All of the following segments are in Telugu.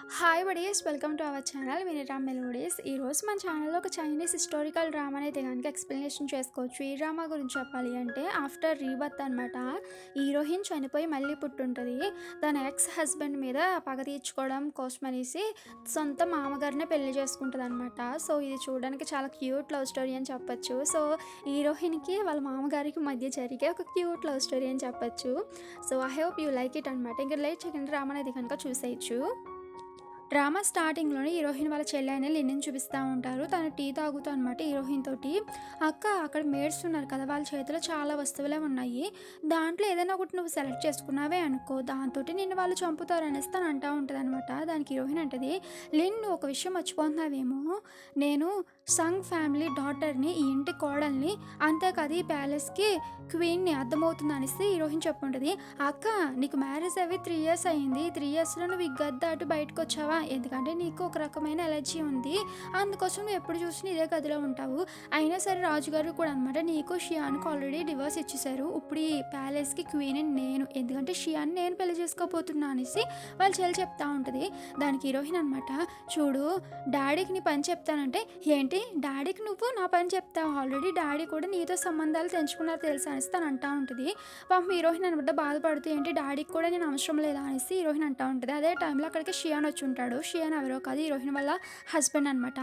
Hi buddies, welcome to our channel Vinira melodies. ఈరోజు మన ఛానల్లో ఒక చైనీస్ హిస్టారికల్ డ్రామా అయితే కనుక ఎక్స్ప్లెనేషన్ చేసుకోవచ్చు. ఈ డ్రామా గురించి చెప్పాలి అంటే ఆఫ్టర్ రీబర్త్ అనమాట. హీరోయిన్ చనిపోయి మళ్ళీ పుట్టుంటుంది. తన ఎక్స్ హస్బెండ్ మీద పగ తీర్చుకోవడం కోసం అనేసి సొంత మామగారినే పెళ్లి చేసుకుంటుంది అనమాట. సో ఇది చూడడానికి చాలా క్యూట్ లవ్ స్టోరీ అని చెప్పచ్చు. సో హీరోయిన్కి వాళ్ళ మామగారికి మధ్య జరిగే ఒక క్యూట్ లవ్ స్టోరీ అని చెప్పచ్చు. So I hope you like it అనమాట. ఇంకా లేట్ చేయకుండా డ్రామా అనేది కనుక చూసేయచ్చు. డ్రామా స్టార్టింగ్‌లోనే హీరోయిన్ వాళ్ళ చెల్లి అయిన లిన్నిని చూపిస్తా ఉంటారు. తను టీ తాగుతూ అనమాట హీరోయిన్ తోటి, "అక్క, అక్కడ మేడ్స్ ఉన్నారు కదా, వాళ్ళ చేతిలో చాలా వస్తువులే ఉన్నాయి. దాంట్లో ఏదైనా ఒకటి నువ్వు సెలెక్ట్ చేసుకున్నావే అనుకో, దాంతోటి నిన్ను వాళ్ళు చంపుతారు" అనేసి తను అంటా ఉంటదనమాట. దానికి హీరోయిన్ అంటది, "లిన్, నువ్వు ఒక విషయం మర్చిపోతున్నావేమో, నేను సంగ్ ఫ్యామిలీ డాటర్‌ని, ఈ ఇంటి కోడల్ని, అంతేకాదు ఈ ప్యాలెస్‌కి క్వీన్‌ని, అర్థమవుతుందా" అనేసి హీరోయిన్ చెప్పుంటది. "అక్క, నీకు మ్యారేజ్ అయ్యి 3 ఇయర్స్ అయింది. 3 ఇయర్స్‌లో నువ్వు ఈ గది దాటి బయటకొచ్చావా? ఎందుకంటే నీకు ఒక రకమైన ఎలర్జీ ఉంది. అందుకోసం నువ్వు ఎప్పుడు చూసినా ఇదే గదిలో ఉంటావు. అయినా సరే రాజుగారు కూడా అనమాట నీకు షియాన్‌కి ఆల్రెడీ డివోర్స్ ఇచ్చేసారు. ఇప్పుడు ఈ ప్యాలెస్‌కి క్వీన్ నేను, ఎందుకంటే షియాన్ నేను పెళ్లి చేసుకోబోతున్నా" అనేసి వాళ్ళ చెల్లి చెప్తా ఉంటుంది. దానికి హీరోయిన్ అనమాట, "చూడు, డాడీకి నీ పని చెప్తానంటే, ఏంటి డాడీకి నువ్వు నా పని చెప్తావు? ఆల్రెడీ డాడీ కూడా నీతో సంబంధాలు తెంచుకున్నారు తెలుసా" అనేసి తను అంటా ఉంటుంది. పాపం హీరోయిన్ అనమాట బాధపడుతూ, ఏంటి డాడీకి కూడా నేను అవసరం లేదా అనేసి హీరోయిన్ అంటా ఉంటుంది. అదే టైంలో అక్కడికి షియాన్ వచ్చి ఉంటాడు. షియాన్ ఎవరో కాదు, హీరోయిన్ వాళ్ళ హస్బెండ్ అనమాట.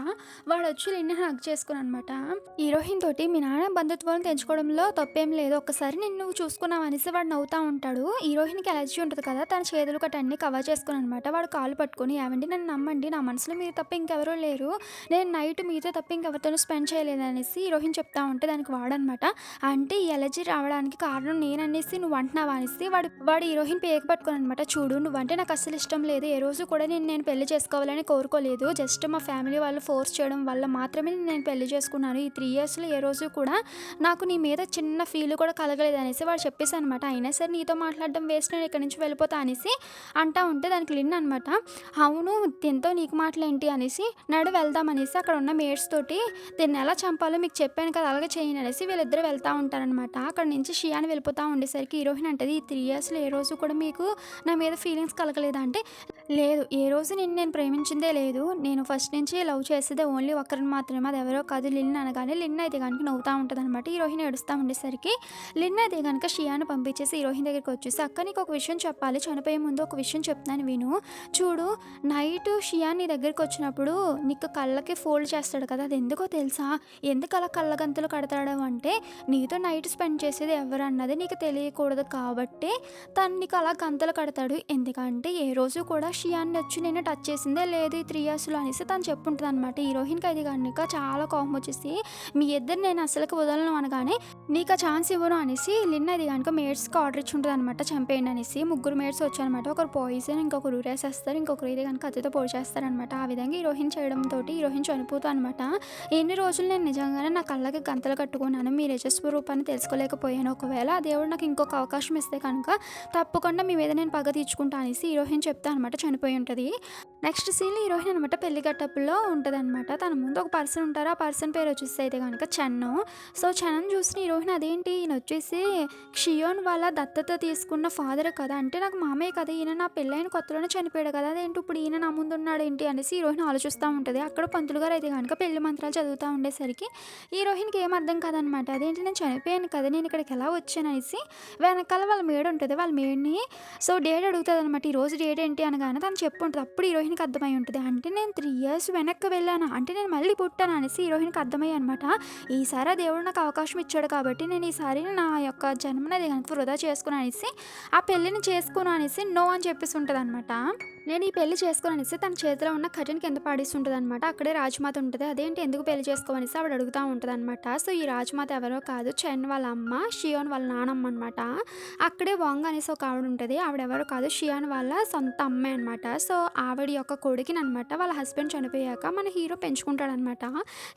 వాడు వచ్చి నిన్ను హగ్ చేసుకుని అనమాట హీరోయిన్ తోటి, "మీ నాన్న బంధుత్వాలను తెంచుకోవడంలో తప్పేం లేదు, ఒక్కసారి నిన్ను నువ్వు చూసుకున్నావు" అనేసి వాడు నవ్వుతా ఉంటాడు. హీరోయిన్కి ఎలర్జీ ఉంటుంది కదా, తన చేతులు కట్ట అన్ని కవర్ చేసుకుని అనమాట వాడు కాలు పట్టుకొని, "ఏవండి, నన్ను నమ్మండి, నా మనసులో మీరు తప్ప ఇంకెవరూ లేరు, నేను నైట్ మీతో తప్ప ఇంకెవరితోనూ స్పెండ్ చేయలేదు" అనేసి హీరోయిన్ చెప్తా ఉంటే దానికి వాడనమాట, "అంటే ఈ ఎలర్జీ రావడానికి కారణం నేననేసి నువ్వు అంటున్నావా" అనేసి వాడు హీరోయిన్ పేక పట్టుకుని అనమాట, "చూడు, నువ్వంటే నాకు అస్సలు ఇష్టం లేదు, ఏ రోజు కూడా నేను పెళ్లి చేసుకోవాలని కోరుకోలేదు. జస్ట్ మా ఫ్యామిలీ వాళ్ళు ఫోర్స్ చేయడం వల్ల మాత్రమే నేను పెళ్లి చేసుకున్నాను. ఈ 3 ఇయర్స్‌లో ఏ రోజు కూడా నాకు నీ మీద చిన్న ఫీల్ కూడా కలగలేదు" అనేసి వాడు చెప్పేసి అనమాట. "అయినా సరే నీతో మాట్లాడడం వేస్ట్, నేను ఇక్కడి నుంచి వెళ్ళిపోతా" అనేసి అంటా ఉంటే దానికి లిన్ అనమాట, "అవును, దీంతో నీకు మాటలేంటి" అనేసి, "నడు వెళ్దాం" అనేసి అక్కడ ఉన్న మేడ్స్ తోటి, "దీన్ని ఎలా చంపాలో మీకు చెప్పాను కదా, అలాగే చేయండి" అనేసి వీళ్ళిద్దరూ వెళ్తూ ఉంటారనమాట. అక్కడ నుంచి షియాన్ వెళ్ళిపోతూ ఉండేసరికి హీరోయిన్ అంటది, "ఈ 3 ఇయర్స్‌లో ఏ రోజు కూడా మీకు నా మీద ఫీలింగ్స్ కలగలేదా" అంటే, "లేదు, ఏ రోజు నేను ప్రేమించిందే లేదు. నేను ఫస్ట్ నుంచి లవ్ చేసేదే ఓన్లీ ఒక్కరిని మాత్రమే, అది ఎవరో కాదు లిన్" అనగానే లిన్ అయితే కనుక నవ్వుతూ ఉంటుందన్నమాట. హీరోయిన్ ఏడుస్తూ ఉండేసరికి లిన్ అయితే కనుక షియాన్ పంపించేసి హీరోయిన్ దగ్గరికి వచ్చేసి, "అక్క, నీకు ఒక విషయం చెప్పాలి, చనిపోయే ముందు ఒక విషయం చెప్తున్నాను విను. చూడు, నైట్ షియాన్ నీ దగ్గరికి వచ్చినప్పుడు నీకు కళ్ళకి ఫోల్డ్ చేస్తాడు కదా, అది ఎందుకో తెలుసా? ఎందుకు అలా కళ్ళగంతులు కడతాడు అంటే, నీతో నైట్ స్పెండ్ చేసేది ఎవరన్నది నీకు తెలియకూడదు కాబట్టి తను నీకు అలా గంతలు కడతాడు. ఎందుకంటే ఏ రోజు కూడా షియాన్ని వచ్చి నేను టచ్ చేసిందే లేదు ఈ 3 ఇయర్స్‌లో" అనేసి తను చెప్పుంటుంది అనమాట. హీరోయిన్కి అది కనుక చాలా కోపం వచ్చేసి, "మీ ఇద్దరు నేను అసలుకి వదలను" అనగానే, "నీకు ఆ ఛాన్స్ ఇవ్వను" అనేసి లిన్ అది కనుక మేడ్స్కి ఆర్డర్ ఇచ్చి ఉంటుంది అనమాట, చంపేయండి అనేసి. ముగ్గురు మేడ్స్ వచ్చారనమాట. ఒకరు పాయిజన్, ఇంకొకరు ఊరేసేస్తారు, ఇంకొకరు ఇది కనుక కత్తితో పొడి చేస్తారనమాట. ఆ విధంగా హీరోయిన్ చేయడంతో హీరోయిన్ చనిపోతా అనమాట. "ఎన్ని రోజులు నేను నిజంగానే నా కళ్ళకి గంతలు కట్టుకున్నాను, మీ రూపాన్ని తెలుసుకోలేకపోయాను. ఒకవేళ ఆ దేవుడు నాకు ఇంకొక అవకాశం ఇస్తే కనుక తప్పకుండా మీ మీద నేను పగ తీర్చుకుంటా" అనేసి హీరోయిన్ చెప్తా అనమాట. చనిపోయి ఉంటుంది. నెక్స్ట్ సీన్‌లో హీరోయిన్ అనమాట పెళ్లి గెటప్‌లో ఉంటదనమాట. తన ముందు ఒక పర్సన్ ఉంటారు. ఆ పర్సన్ పేరు వచ్చేసి అయితే గనుక చెన్ను. సో చెన్‌ని చూసిన హీరోయిన్, "అదేంటి, ఈయన వచ్చేసి క్షియోన్ వాళ్ళ దత్తత తీసుకున్న ఫాదర్ కదా, అంటే నాకు మామయ్య కదా, ఈయన నా పెళ్ళైన కొత్తలోనే చనిపోయాడు కదా, అదేంటి ఇప్పుడు ఈయన నా ముందు ఉన్నాడేంటి" అనేసి హీరోయిన్ ఆలోచిస్తూ ఉంటుంది. అక్కడ పంతులు గారు అయితే గనుక పెళ్లి మంత్రాలు చదువుతూ ఉండేసరికి హీరోయిన్‌కి ఏం అర్థం కాదనమాట. "అదేంటి, నేను చనిపోయాను కదా, నేను ఇక్కడికి ఎలా వచ్చాను" అనేసి వెనకాల వాళ్ళ మేడ్ ఉంటుంది. వాళ్ళ మేడ్‌ని డేట్ అడుగుతదనమాట. "ఈరోజు డేట్ ఏంటి" అనగానే తను చెప్పుంటది. అప్పుడు హీరోయిన్‌కి అర్థమై ఉంటది. అంటే నేను 3 ఇయర్స్ వెనక్కి వెళ్ళానా, అంటే నేను మళ్ళీ పుట్టానా అనేసి హీరోయిన్‌కి అర్థమయ్యి అనమాట. ఈసారి ఆ దేవుడు నాకు అవకాశం ఇచ్చాడు కాబట్టి నేను ఈసారి నా యొక్క జన్మనది గనుక వృధా చేసుకోను అనేసి, ఆ పెళ్ళిని చేసుకోను అనేసి నో అని చెప్పేసి ఉంటదనమాట. నేను ఈ పెళ్లి చేసుకోను అనేసి తన చేతిలో ఉన్న కర్టెన్ కింద పడేస్తుంటదనమాట. అక్కడే రాజమాత ఉంటది. "అదేంటి, ఎందుకు పెళ్లి చేసుకోవు" అనేసి ఆవిడ అడుగుతా ఉంటదనమాట. సో ఈ రాజమాత ఎవరో కాదు, చెన్ వాళ్ళ అమ్మ, షియోన్ వాళ్ళ నానమ్మ అనమాట. అక్కడే వాంగ్ అనేసి ఒక ఆవిడ ఉంటది. ఆవిడెవరో కాదు, షియాన్ వాళ్ళ సొంత అమ్మే అనమాట. సో ఆవిడ యొక్క కొడుకుననమాట వాళ్ళ హస్బెండ్ చనిపోయాక మన హీరో పెంచుకుంటాడనమాట.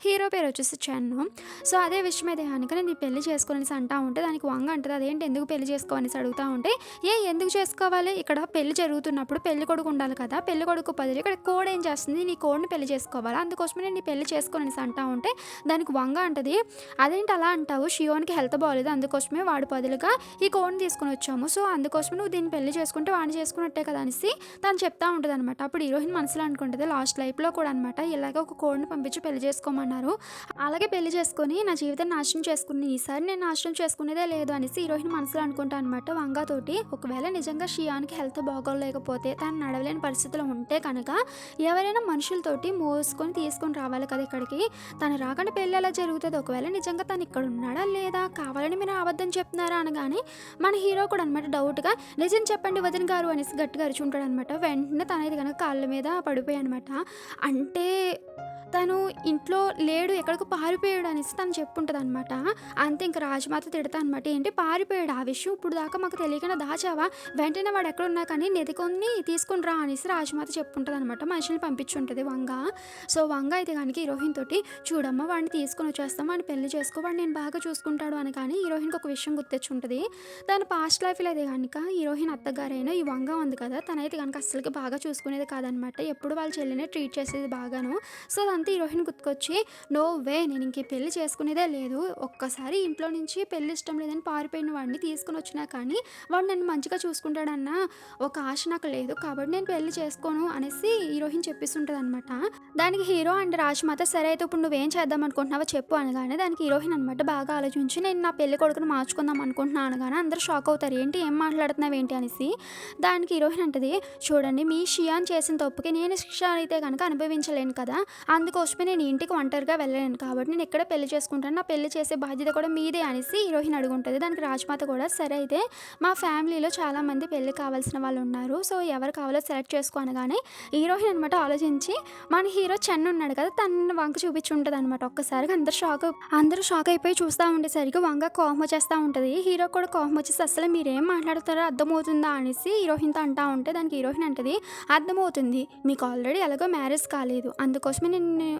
హీరో పేరు వచ్చేసి చెన్ను. సో అదే విషయం అయితే గనుక నేను ఈ పెళ్లి చేసుకోనేసి అంటా ఉంటే దానికి వాంగ్ అంటది, "అదేంటి, ఎందుకు పెళ్లి చేసుకో" అనేసి అడుగుతా ఉంటే, ఎందుకు చేసుకోవాలి, ఇక్కడ పెళ్లి జరుగుతున్నప్పుడు పెళ్లి కొడుకు ఉండాలి కదా, పెళ్లి కొడుకు బదులు ఇక్కడ కోడ్ ఏం చేస్తుంది, నీ కోడ్‌ని పెళ్లి చేసుకోవాలా, అందుకోసమే నేను నీ పెళ్లి చేసుకోను" అనేసి అంటా ఉంటే దానికి వంగ అంటది, "అదేంటి అలా అంటావు, షియోన్‌కి హెల్త్ బాగోలేదు, అందుకోసమే వాడి బదులుగా ఈ కోడ్‌ని తీసుకొని వచ్చాము. సో అందుకోసమే నువ్వు దీన్ని పెళ్లి చేసుకుంటే వాడిని చేసుకున్నట్టే కదా" అనేసి తను చెప్తా ఉంటదనమాట. అప్పుడు హీరోయిన్ మనసులో అనుకుంటది లాస్ట్ లైఫ్‌లో కూడా అనమాట ఇలాగ ఒక కోడిని పంపించి పెళ్లి చేసుకోమన్నారు. అలాగే పెళ్లి చేసుకొని నా జీవితాన్ని నాశనం చేసుకుని ఈసారి నేను నాశనం చేసుకునేదే లేదు అనేసి హీరోయిన్ మనసులో అనుకుంటా అనమాట వంగతోటి. ఒకవేళ నిజంగా షియాన్‌కి హెల్త్ బాగోలేకపోతే తను నడవలేని పరిస్థితిలో ఉంటే కనుక ఎవరైనా మనుషులతోటి మోసుకొని తీసుకొని రావాలి కదా ఇక్కడికి. తను రాకుండా పెళ్లి ఎలా జరుగుతది? ఒకవేళ నిజంగా తను ఇక్కడ ఉన్నాడా లేదా? కావాలని మీరు అబద్ధం చెప్తున్నారా అనగానే మన హీరో కూడా అనమాట డౌట్‌గా నిజం చెప్పండి వదిన గారు అనేసి గట్టిగా అరిచుంటాడనమాట. వెంటనే తనైతే గనక కాళ్ళ మీద పడిపోయానమాట. అంటే తను ఇంట్లో లేడు ఎక్కడికో పారిపోయాడు అనేసి తను చెప్పుంటదనమాట. అంతే ఇంక రాజమాత తిడతా అనమాట. ఏంటి పారిపోయాడా? ఆ విషయం ఇప్పుడు దాకా మాకు తెలియకుండా దాచావా? వెంటనే వాడు ఎక్కడున్నా కానీ నెతికొని తీసుకొని రా అనేసి రాజమాత చెప్పుంటదనమాట. మనుషుల్ని పంపించుంటది వంగ. సో, వంగ అయితే గనుక హీరోయిన్ తోటి చూడమ్మా వాడిని తీసుకొని వచ్చేస్తాం. వాడిని పెళ్లి చేసుకో. వాడు నేను బాగా చూసుకుంటాడు అనగానే హీరోయిన్‌కి ఒక విషయం గుర్తొచ్చుంటది. తన పాస్ట్ లైఫ్‌లో అయితే గనుక హీరోయిన్ అత్తగారైన ఈ వంగ ఉంది కదా! తనైతే గనుక అస్సలకి బాగా చూసుకునేది కాదనమాట. ఎప్పుడు వాళ్ళ చెల్లినే ట్రీట్ చేసేది బాగాను. సో, అదంతా హీరోయిన్ గుర్తుకొచ్చి నో వే నేను ఇంక ఈ పెళ్లి చేసుకునేదే లేదు. ఒక్కసారి ఇంట్లో నుంచి పెళ్లి ఇష్టం లేదని పారిపోయిన వాడిని తీసుకొని వచ్చినా కానీ వాడు నన్ను మంచిగా చూసుకుంటాడన్న ఒక ఆశ నాకు లేదు. కాబట్టి నేను పెళ్లి చేసుకోను అనేసి హీరోయిన్ చెప్పేస్తుంటదనమాట. దానికి హీరో అండ్ రాజమాత సరే అయితే ఇప్పుడు నువ్వేం చేద్దాం అనుకుంటున్నావో చెప్పు అనగానే దానికి హీరోయిన్ అనమాట బాగా ఆలోచించి నేను నా పెళ్లి కొడుకుని మార్చుకుందాం అనుకుంటున్నాను అనగానే అందరూ షాక్ అవుతారు. ఏంటి ఏం మాట్లాడుతున్నావు ఏంటి అనేసి. దానికి హీరోయిన్ అంటది చూడండి మీ షియాన్ చేసిన తప్పుకి నేను శిక్ష అయితే కనుక అనుభవించలేను కదా! అందుకోసమే నేను ఇంటికి ఒంటరిగా వెళ్ళలేను కాబట్టి నేను ఇక్కడే పెళ్లి చేసుకుంటాను. నా పెళ్లి చేసే బాధ్యత కూడా మీదే అనేసి హీరోయిన్ అడుగుంటది. దానికి రాజమాత కూడా సరే అయితే మా ఫ్యామిలీలో చాలామంది పెళ్లి కావాల్సిన వాళ్ళు ఉన్నారు. సో, ఎవరు కావాలో సెలెక్ట్ చేసుకో అనగానే హీరోయిన్ అనమాట ఆలోచించి మన హీరో చెన్ ఉన్నాడు కదా! తనని వంక చూపించుంటదనమాట. ఒక్కసారిగా అందరూ షాక్ అయిపోయి చూస్తా ఉండేసరికి వంగ కోపం వచ్చేస్తా ఉంటది. హీరో కూడా కోపం వచ్చేసి అసలు మీరేం మాట్లాడుతారో అర్థమవుతుందా అనేసి హీరోయిన్‌తో అంటా ఉంటే దానికి హీరోయిన్ అంటది అర్థమవుతుంది. మీకు ఆల్రెడీ ఎలాగో మ్యారేజ్ కాలేదు. అందుకోసమే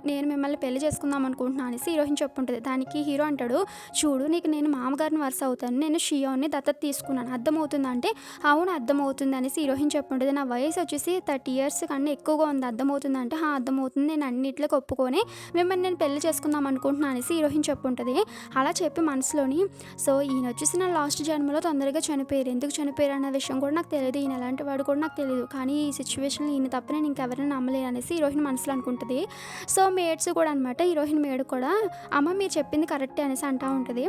నేను మిమ్మల్ని పెళ్లి చేసుకుందాం అనుకుంటున్నాను అనేసి హీరోయిన్ చెప్పుంటది. దానికి హీరో అంటాడు చూడు నీకు నేను మామగారిని వరుస అవుతాను. నేను షియాన్ని దత్తత తీసుకున్నాను. అర్థమవుతుందా అంటే అవును అర్థమవుతుంది అనేసి హీరోయిన్ చెప్పుంటది. నా వయసు వచ్చేసి 30 ఇయర్స్ కన్నా ఎక్కువగా ఉంది. అర్థమవుతుందా అంటే అర్థమవుతుంది. నేను అన్నిట్లోకి ఒప్పుకొని మిమ్మల్ని నేను పెళ్లి చేసుకుందాం అనుకుంటున్నాను అనేసి హీరోయిన్ చెప్పుంటది. అలా చెప్పి మనసులోని సో ఈయన వచ్చేసి నా లాస్ట్ జన్మలో తొందరగా చనిపోయారు. ఎందుకు చనిపోయారు అన్న విషయం కూడా నాకు తెలియదు. ఈయన ఎలాంటి వాడు కూడా నాకు తెలియదు. కానీ ఈ సిచ్యువేషన్‌లో ఈయన తప్ప నేను ఇంకెవరిని నమ్మలేను అనేసి హీరోయిన్ మనసులో అనుకుంటది. సో, మేడ్స్ కూడా అనమాట హీరోయిన్ మేడ్ కూడా అమ్మ మీరు చెప్పింది కరెక్టే అనేసి అంటా ఉంటది.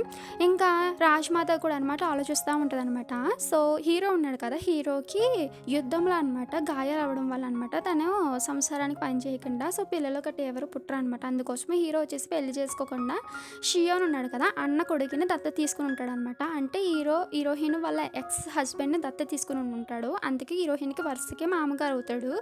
ఇంకా రాజమాత కూడా అనమాట ఆలోచిస్తూ ఉంటదనమాట. సో, హీరో ఉన్నాడు కదా! హీరోకి యుద్ధంలో అనమాట గాయాలు అవ్వడం వల్ల అనమాట తను సంసారానికి పని చేయకుండా సో, పిల్లలు గట్రా ఎవరు పుట్టరనమాట. అందుకోసమే హీరో వచ్చేసి పెళ్లి చేసుకోకుండా షియాన్ ఉన్నాడు కదా! అన్న కొడుకుని దత్తత తీసుకొని ఉంటాడనమాట. అంటే హీరోయిన్ వాళ్ళ ఎక్స్ హస్బెండ్‌ని దత్తత తీసుకొని ఉంటాడు. అందుకే హీరోయిన్‌కి వరుసకి మామగారు అవుతాడు.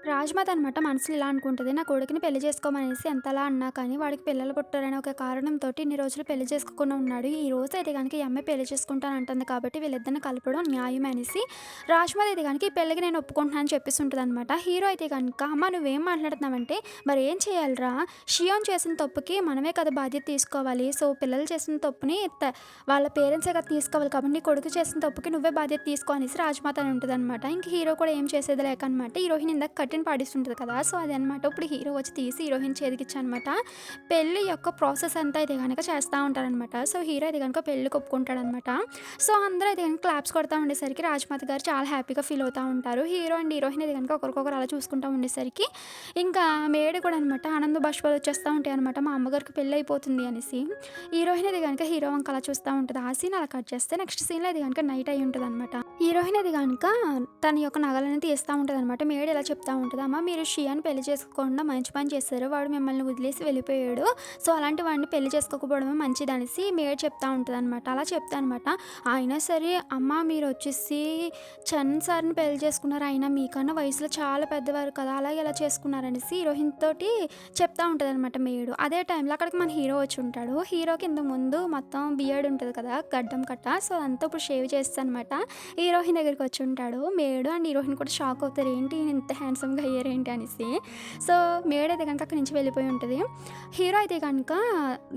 రాజ్‌మాత అనమాట మనసులో ఇలా అనుకుంటది. నా కొడుకుని పెళ్లి చేసుకోమనేసి ఎంతలా అన్నా కానీ వాడికి పిల్లలు పుట్టారనే ఒక కారణంతోటి ఇన్ని రోజులు పెళ్లి చేసుకోకుండా ఉన్నాడు. ఈ రోజు అయితే గనుక ఈ అమ్మాయి పెళ్లి చేసుకుంటానంటుంది కాబట్టి వీళ్ళిద్దరిని కలపడం న్యాయమే అనేసి రాజ్‌మాత అయితే గనుక ఈ పెళ్ళికి నేను ఒప్పుకుంటున్నాను అని చెప్పేసి ఉంటదనమాట. హీరో అయితే గనుక అమ్మ నువ్వేం మాట్లాడుతున్నావంటే మరి ఏం చేయాలిరా? షియాన్ చేసిన తప్పుకి మనమే కదా బాధ్యత తీసుకోవాలి. సో, పిల్లలు చేసిన తప్పుని వాళ్ళ పేరెంట్సే కదా తీసుకోవాలి కాబట్టి నీ కొడుకు చేసిన తప్పుకి నువ్వే బాధ్యత తీసుకో అనేసి రాజ్‌మాత అని ఉంటదనమాట. ఇంక హీరో కూడా ఏం చేసేది లేక అనమాట హీరోయిన్ ఇందాక కట్టిన పాడిస్తుంటది కదా! సో, అదనమాట ఇప్పుడు హీరో వచ్చి తీసి హీరోయిన్ చేతికిచ్చనమాట. పెళ్లి యొక్క ప్రాసెస్ అంతా అయితే గనక చేస్తా ఉంటారనమాట. సో, హీరో అయితే గనుక పెళ్ళికి ఒప్పుకుంటాడనమాట. సో, అందరూ అయితే గనుక క్లాప్స్ కొడతా ఉండేసరికి రాజ్‌మాత గారు చాలా హ్యాపీగా ఫీల్ అవుతా ఉంటారు. హీరో అండ్ హీరోయిన్ అయితే గనుక ఒకరికొకరు అలా చూసుకుంటా ఉండేసరికి ఇంకా మేడ్ కూడా అనమాట ఆనంద బాష్పాలు వచ్చేస్తా ఉంటాయనమాట. మా అమ్మగారికి పెళ్లి అయిపోతుంది అనేసి. హీరోయిన్ అయితే గనుక హీరో వంక అలా చూస్తా ఉంటది. ఆ సీన్ అలా కట్ చేస్తే నెక్స్ట్ సీన్‌లో అయితే గనుక నైట్ అయ్యి ఉంటదనమాట. హీరోయిన్ అయితే గనుక తన యొక్క నగలన్నీ తీస్తా ఉంటదనమాట. మేడ్ ఇలా చెప్తా ఉంటది. అమ్మ మీరు షియాన్ని పెళ్లి చేసుకోకుండా మంచి పని చేశారు. వాడు మిమ్మల్ని వదిలేసి వెళ్ళిపోయాడు. సో, అలాంటి వాడిని పెళ్లి చేసుకోకపోవడమే మంచిదనేసి మేడ్ చెప్తా ఉంటదనమాట. అలా చెప్తా అనమాట. అయినా సరే అమ్మ మీరొచ్చేసి చరణ్ సార్‌ని పెళ్లి చేసుకున్నారు. అయినా మీకన్నా వయసులో చాలా పెద్దవారు కదా! అలా ఎలా చేసుకున్నారనేసి హీరోయిన్ తోటి చెప్తా ఉంటదనమాట మేడు. అదే టైంలో అక్కడికి మన హీరో వచ్చి ఉంటాడు. హీరోకి ఇంతకు ముందు మొత్తం బియర్డ్ ఉంటది కదా! గడ్డం కట్ట. సో, అదంతా ఇప్పుడు షేవ్ చేసేసనమాట హీరోయిన్ దగ్గరికి వచ్చి ఉంటాడు. మేడు అండ్ హీరోయిన్ కూడా షాక్ అవుతారు. ఏంటి ఈయన ఇంత హ్యాండ్సమ్‌గా అయ్యారేంటి అనేసి. సో, మేడ్ అయితే గనుక అక్కడి నుంచి వెళ్ళిపోయి ఉంటది. హీరో అయితే గనుక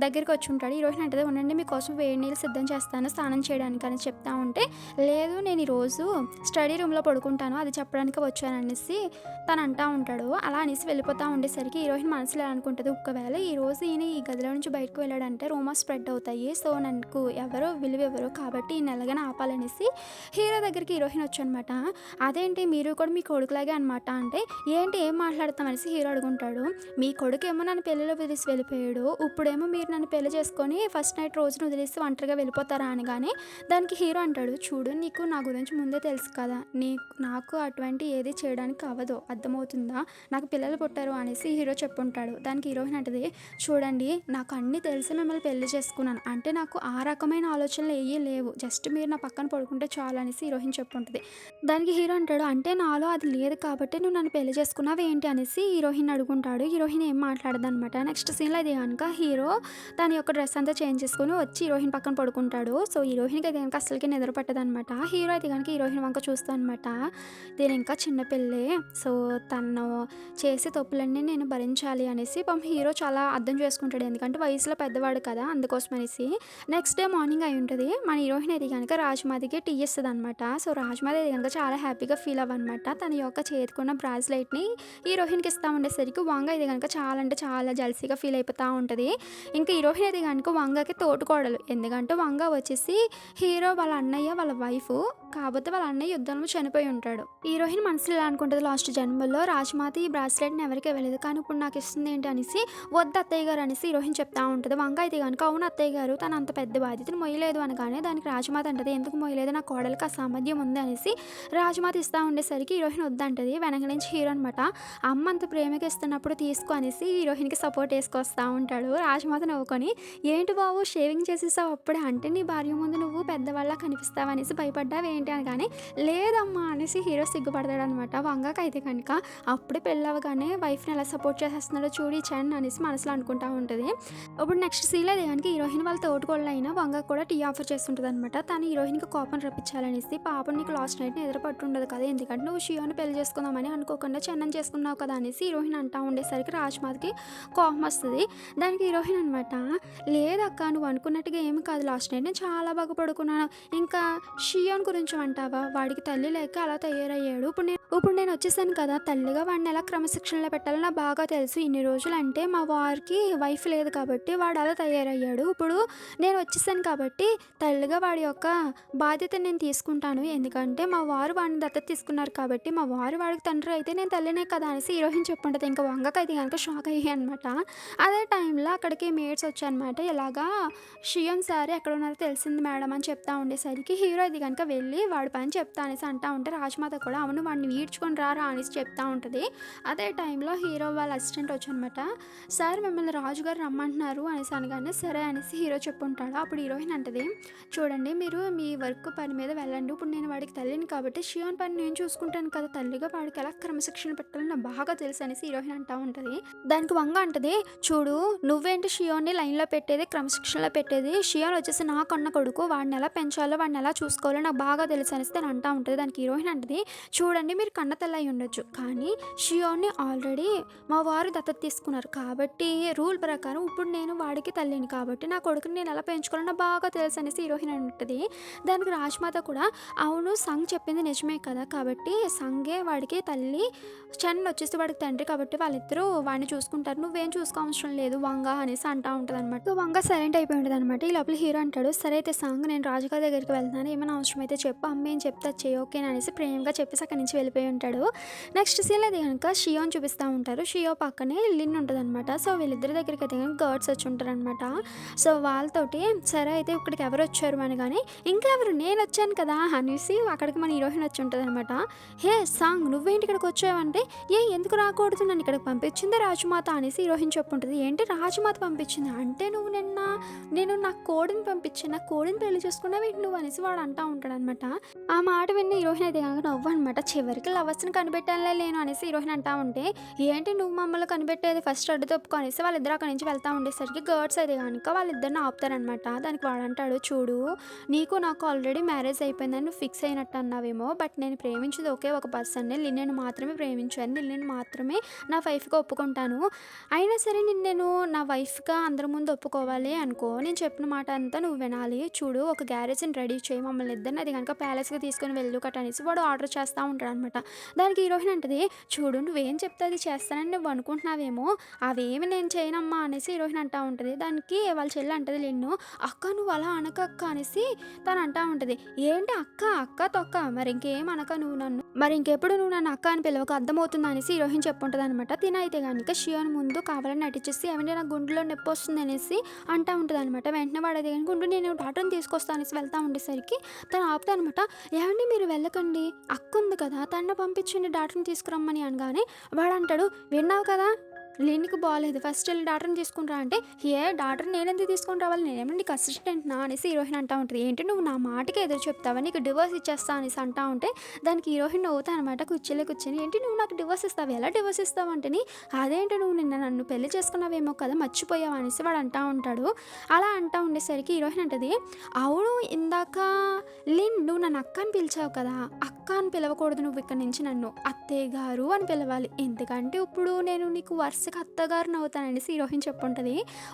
దగ్గరికి వచ్చి ఉంటాడు. హీరోయిన్ అంటది ఉండండి మీకోసం వేడి నీళ్ళు సిద్ధం చేస్తాను స్నానం చేయడానికి అని చెప్తా ఉంటే లేదు నేను ఈరోజు స్టడీ రూమ్‌లో పడుకుంటాను అది చెప్పడానికి వచ్చాననేసి తను అంటా ఉంటాడు. అలా అనేసి వెళ్ళిపోతా ఉండేసరికి హీరోయిన్ మనసులో ఎలా అనుకుంటది ఒకవేళ ఈరోజు ఈయన ఈ గదిలో నుంచి బయటకు వెళ్ళాడంటే రూమర్స్ స్ప్రెడ్ అవుతాయి. సో, నాకు ఎవరు విలువ ఇవ్వరు కాబట్టి ఈయన ఎలాగైనా ఆపాలనేసి హీరో హీరో దగ్గరికి హీరోయిన్ వచ్చనమాట. అదేంటి మీరు కూడా మీ కొడుకులాగే అనమాట అంటే, ఏంటి ఏం మాట్లాడతాం అనేసి హీరో అడుగుంటాడు. మీ కొడుకేమో నన్ను పెళ్ళిలో వదిలేసి వెళ్ళిపోయాడు. ఇప్పుడేమో మీరు నన్ను పెళ్లి చేసుకొని ఫస్ట్ నైట్ రోజున వదిలేసి ఒంటరిగా వెళ్ళిపోతారా అనగానే, దానికి హీరో అంటాడు, చూడు నీకు నా గురించి ముందే తెలుసు కదా! నాకు అటువంటి ఏది చేయడానికి అవ్వదు. అర్థమవుతుందా? నాకు పిల్లలు పుట్టారు అనేసి హీరో చెప్పుంటాడు. దానికి హీరోయిన్ అంటది, చూడండి నాకు అన్నీ తెలిసి మిమ్మల్ని పెళ్లి చేసుకున్నాను. అంటే నాకు ఆ రకమైన ఆలోచనలు ఏయ్యి లేవు. జస్ట్ మీరు నా పక్కన పడుకుంటే చాలు అనేసి హీరోయిన్ చెప్పుంటది. దానికి హీరో అంటాడు, అంటే నాలో అది లేదు కాబట్టి నువ్వు నన్ను పెళ్లి చేసుకున్నావు ఏంటి అనేసి హీరోయిన్ అడుగుంటాడు. హీరోయిన్ ఏం మాట్లాడదనమాట. నెక్స్ట్ సీన్‌లో అయితే గనుక హీరో తన యొక్క డ్రెస్ అంతా చేంజ్ చేసుకొని వచ్చి హీరోయిన్ పక్కన పడుకుంటాడు. సో, హీరోయిన్‌కి అయితే గనుక అస్సలకి నిద్ర పట్టదనమాట. హీరో అయితే గనుక హీరోయిన్ వంక చూస్తా అనమాట. తిను ఇంకా చిన్న పిల్లే. సో, తను చేసే తప్పులన్నీ నేను భరించాలి అనేసి పాపం హీరో చాలా అర్థం చేసుకుంటాడు. ఎందుకంటే వయసులో పెద్దవాడు కదా! అందుకోసం అనేసి. నెక్స్ట్ డే మార్నింగ్ అయ్యుంటది. మన హీరోయిన్ అయితే గనుక రాజమాదికి టీ ఇస్తదనమాట. సో, రాజమాది అయితే గనుక చాలా హ్యాపీగా ఫీల్ అవ్వనమాట. తన యొక్క చేతికున్న బ్రాస్లెట్‌ని హీరోయిన్‌కి ఇస్తా ఉండేసరికి వంగ అయితే గనుక చాలా అంటే చాలా జెలసీగా ఫీల్ అయిపోతా ఉంటది. ఇంకా హీరోయిన్ అయితే గనుక వంగకి తోటికోడలు. ఎందుకంటే వంగ వచ్చేసి హీరో వాళ్ళ అన్నయ్య వాళ్ళ వైఫు. కాపోతే వాళ్ళ అన్నయ్య యుద్ధంలో చనిపోయి ఉంటాడు. హీరోయిన్ మనసులో ఇలా అనుకుంటది, లాస్ట్ జన్మలో రాజమాత ఈ బ్రాస్లెట్‌ని ఎవరికీ ఇవ్వలేదు. కానీ ఇప్పుడు నాకు ఇస్తుంది ఏంటి అనేసి, వద్దు అత్తయ్య గారు అనేసి హీరోయిన్ చెప్తా ఉంటది. వంగ అయితే గనుక అవును అత్తయ్య గారు తను అంత పెద్ద బాధ్యతను మొయ్యలేదు అనగానే దానికి రాజమాత అంటది, ఎందుకు మొయ్యలేదు? నా కోడలికి ఆ సామర్థ్యం ఉంది అనేసి రాజమాత ఇస్తా ఉండేసరికి హీరోయిన్ వద్దంటది. వెనక నుంచి హీరో అనమాట, అమ్మ అంత ప్రేమగా ఇస్తున్నప్పుడు తీసుకో అనేసి హీరోయిన్‌కి సపోర్ట్ ఏసుకొస్తా ఉంటాడు. రాజమాత నవ్వుకొని, ఏంటి బాబు షేవింగ్ చేసేసావు అప్పుడే? అంటే నీ భార్య ముందు నువ్వు పెద్దవాళ్ళలా కనిపిస్తావు అనేసి భయపడ్డావు ఏంటి అనగానే, లేదమ్మా అనేసి హీరో సిగ్గుపడతాడనమాట. వంగకైతే కనుక అప్పుడే పెళ్ళవగానే వైఫ్‌ని ఎలా సపోర్ట్ చేసేస్తున్నాడో చూడు ఈ చరణ్ అనేసి మనసులో అనుకుంటా ఉంటది. ఇప్పుడు నెక్స్ట్ సీన్‌లో అదే గనుక హీరోయిన్ వాళ్ళ తోటికోడలైన వంగకి కూడా టీ ఆఫర్ చేస్తుంటదనమాట. తను హీరోయిన్‌కి కోపం రప్పించాలనేసి, పాపం నీకు లాస్ట్ నైట్ నిద్ర పట్టుండదు కదా! ఎందుకంటే నువ్వు షియోని పెళ్లి చేసుకుందామని అనుకోకుండా చెన్నని చేసుకున్నావు కదా అనేసి హీరోయిన్ అంటా ఉండేసరికి రాజ్‌మాత్‌కి కోపం వస్తది. దానికి హీరోయిన్ అనమాట, లేదక్క నువ్వు అనుకున్నట్టుగా ఏమి కాదు, లాస్ట్ నైట్ నేను చాలా బాగా పడుకున్నాను. ఇంకా షియోన్ గురించి అంటావా? వాడికి తల్లి లేక అలా తయారయ్యాడు. ఇప్పుడు నేను వచ్చేసాను కదా! తల్లిగా వాడిని ఎలా క్రమశిక్షణలో పెట్టాలో నాకు బాగా తెలుసు. ఇన్ని రోజులంటే మా వారికి వైఫ్ లేదు కాబట్టి వాడు అలా తయారయ్యాడు. ఇప్పుడు నేను వచ్చేసాను కాబట్టి తల్లిగా వాడి యొక్క బాధ్యతను నేను తీసుకుంటాను. ఎందుకంటే మా వారు వాడిని దత్తత తీసుకున్నారు కాబట్టి, మా వారు వాడికి తండ్రి అయితే నేను తల్లినే కదా అనేసి హీరోయిన్ చెప్పుంటది. ఇంకా వంగకైతే గనుక షాక్ అయ్యాయి అనమాట. అదే టైంలో అక్కడికి మేడ్స్ వచ్చాయనమాట. ఇలాగా షియోన్ సార్ ఎక్కడున్నారో తెలిసింది మేడం అని చెప్తా ఉండేసరికి హీరో అది కనుక వెళ్ళి వాడి పని చెప్తా అనేసి అంటా ఉంటే రాజ్‌మాత కూడా అవును వాడిని ఈడ్చుకొని రారా అనేసి చెప్తా ఉంటది. అదే టైంలో హీరో వాళ్ళ అసిస్టెంట్ వచ్చనమాట. సార్ మిమ్మల్ని రాజుగారు రమ్మంటున్నారు అనేసి అనగానే సరే అనేసి హీరో చెప్పుంటాడు. అప్పుడు హీరోయిన్ అంటది, చూడండి మీరు మీ వర్క్ పని మీద వెళ్ళండి. ఇప్పుడు నేను వాడికి తల్లిని కాబట్టి షియోన్ పని నేను చూసుకుంటాను కదా! తల్లిగా వాడికి ఎలా క్రమశిక్షణ పెట్టాలో నాకు బాగా తెలుసు అనేసి హీరోయిన్ అంటా ఉంటది. దానికి వంగ అంటది, చూడు నువ్వేంటి షియోన్ని లైన్‌లో పెట్టేది, క్రమశిక్షణలో పెట్టేది. షియోన్ వచ్చేసి నా కన్న కొడుకు. వాడిని ఎలా పెంచాలో, వాడిని ఎలా చూసుకోవాలో నాకు బాగా తెలుసు అనేసి తను అంటా ఉంటది. దానికి హీరోయిన్ అంటది, చూడండి మీరు కన్న తల్లి అయి ఉండొచ్చు. కానీ షియోన్ని ఆల్రెడీ మా వారు దత్తత తీసుకున్నారు. కాబట్టి రూల్ ప్రకారం ఇప్పుడు నేను వాడికి తల్లిని కాబట్టి నా కొడుకుని నేను ఎలా పెంచుకోవాలో నాకు బాగా తెలుసు అనేసి హీరోయిన్ అంటది. దానికి రాజ్‌మాత కూడా అవును సంగ్ చెప్పింది నిజమే కదా! కాబట్టి సంగే వాడికి తల్లి, చరణ్ వచ్చేసి వాడికి తండ్రి కాబట్టి వాళ్ళిద్దరూ వాడిని చూసుకుంటారు. నువ్వేం చూసుకోవసరం లేదు వంగ అనేసి అంటా ఉంటదనమాట. సో, వంగ సైలెంట్ అయిపోయి ఉంటదనమాట. ఈ లోపల హీరో అంటాడు, సరే అయితే సంగ్ నేను రాజుగారి దగ్గరికి వెళ్తున్నాను. ఏమైనా అవసరమైతే చెప్పు, అమ్మ ఏం చెప్తే అది చెయ్యి ఓకేనా అనేసి ప్రేమగా చెప్పేసి అక్కడి నుంచి వెళ్ళిపోయి ఉంటాడు. నెక్స్ట్ సీన్‌లో అది గనుక షియోని చూపిస్తా ఉంటారు. షియో పక్కనే లిన్ ఉంటదనమాట. సో, వీళ్ళిద్దరి దగ్గరికి అయితే గనుక గర్డ్స్ వచ్చి ఉంటారనమాట. సో, వాళ్ళతోటి సరే అయితే ఇక్కడికి ఎవరు వచ్చారు అనగానే, ఇంకెవరు నేనొచ్చాను కదా అనేసి అక్కడికి మన హీరోయిన్ వచ్చి ఉంటదనమాట. హే సాంగ్ నువ్వేంటి ఇక్కడికి వచ్చావంటే, ఎందుకు రాకూడదు, నన్ను ఇక్కడికి పంపించింది రాజమాత అనేసి హీరోయిన్ చెప్పుంటది. ఏంటి రాజమాత పంపించింది అంటే నువ్వు నేను నా కోడిని పంపించాను, నా కోడిని పెళ్లి చేసుకున్నావేంటి నువ్వు అనేసి వాడు అంటా ఉంటాడనమాట. ఆ మాట విన్న హీరోయిన్ అయితే కనుక నవ్వు అనమాట. చివరికి లవర్స్ని కనిపెట్టానులే లేను అనేసి హీరోయిన్ అంటా ఉంటే, ఏంటి నువ్వు మమ్మల్ని కనిపెట్టేది, ఫస్ట్ అడ్డు తప్పుకో అనేసి వాళ్ళిద్దరు అక్కడి నుంచి వెళ్తా ఉండేసరికి గర్డ్స్ అయితే కనుక వాళ్ళిద్దరిని ఆపుతారనమాట. దానికి వాడంటాడు, చూడు నీకు నాకు ఆల్రెడీ మ్యారేజ్ అయిపోయిందని నువ్వు ఫిక్స్ అయినట్టు అన్నావేమో, బట్ నేను ప్రేమించేది ఒకే ఒక పర్సన్ని, లిన్నెను మాత్రమే ప్రేమించాను, లిన్నెను మాత్రమే నా వైఫ్గా ఒప్పుకుంటాను. అయినా సరే నేను నా వైఫ్గా అందరి ముందు ఒప్పుకోవాలి అనుకో, నేను చెప్పిన మాట అంతా నువ్వు వినాలి. చూడు ఒక గ్యారేజ్ని రెడీ చేయి, మమ్మల్ని ఇద్దరిని అది కనుక ప్యాలెస్‌కి తీసుకొని వెళ్ళు కట అనేసి వాడు ఆర్డర్ చేస్తా ఉంటాడనమాట. దానికి హీరోయిన్ అంటది, "చూడు నువ్వేం చెప్తే అది చేస్తానని నువ్వు అనుకుంటున్నావేమో, అవేమి నేను చేయనమ్మా" అనేసి హీరోయిన్ అంటా ఉంటది. దానికి వాళ్ళ చెల్లి అంటది లిన్ను, "అక్క నువ్వు అలా అనకక్క" అనేసి తను అంటా ఉంటది. "ఏంటి అక్క, అక్క తొక్క మరి ఇంకేం అనక నువ్వు నన్ను, మరి ఇంకెప్పుడు నువ్వు నన్ను అక్క అని పిలవక అర్థమవుతుందా" అనేసి హీరోయిన్ చెప్పుంటదనమాట. తినైతే గనుక షియోన్ ముందు కావాలని నటించేసి "ఏవండీ నాకు గుండెలో నొప్పొస్తుంది" అనేసి అంటా ఉంటదనమాట. వెంటనే వాడైతే గనుక "ఉండు నేను డాక్టర్‌ని తీసుకొస్తా" అనేసి వెళ్తా ఉండేసరికి తను ఆపుతాదనమాట. "ఏవండీ మీరు వెళ్ళకండి, అక్కుంది కదా తనని పంపించండి డాక్టర్‌ని తీసుకురమ్మని" అనగానే వాడంటాడు, "విన్నావు కదా లిన్‌కి బాలేదు ఫస్ట్ ఎళ్లి డాక్టర్‌ని తీసుకొని రా" అంటే, డాక్టర్‌ని నేనెందుకు తీసుకొని రావాలి, నేనేమన్నా నీకు అసిస్టెంట్‌నా అనేసి హీరోయిన్ అంటా ఉంటది. "ఏంటి నువ్వు నా మాటకి ఎదురు చెప్తావా, నీకు డివోర్స్ ఇచ్చేస్తా" అనేసి అంటా ఉంటే దానికి హీరోయిన్ నవ్వుతా అనమాట కుర్చీలో కూర్చొని. "ఏంటి నువ్వు నాకు డివోర్స్ ఇస్తావా, ఎలా డివోర్స్ ఇస్తావు" అంటేని, "అదేంటి నువ్వు నిన్న నన్ను పెళ్లి చేసుకున్నావేమో కదా మర్చిపోయావా" అనేసి వాడు అంటా ఉంటాడు. అలా అంటా ఉండేసరికి హీరోయిన్ అంటది, "అవును ఇందాక లిన్ నువ్వు నన్ను అక్క అని పిలిచావు కదా, అక్క అని పిలవకూడదు, నువ్వు ఇక్కడి నుంచి నన్ను అత్తయ్య గారు అని పిలవాలి, ఎందుకంటే ఇప్పుడు నేను నీకు వరుసగా అత్తగారిని అవుతాను" అనేసి హీరోయిన్ చెప్పుంటది.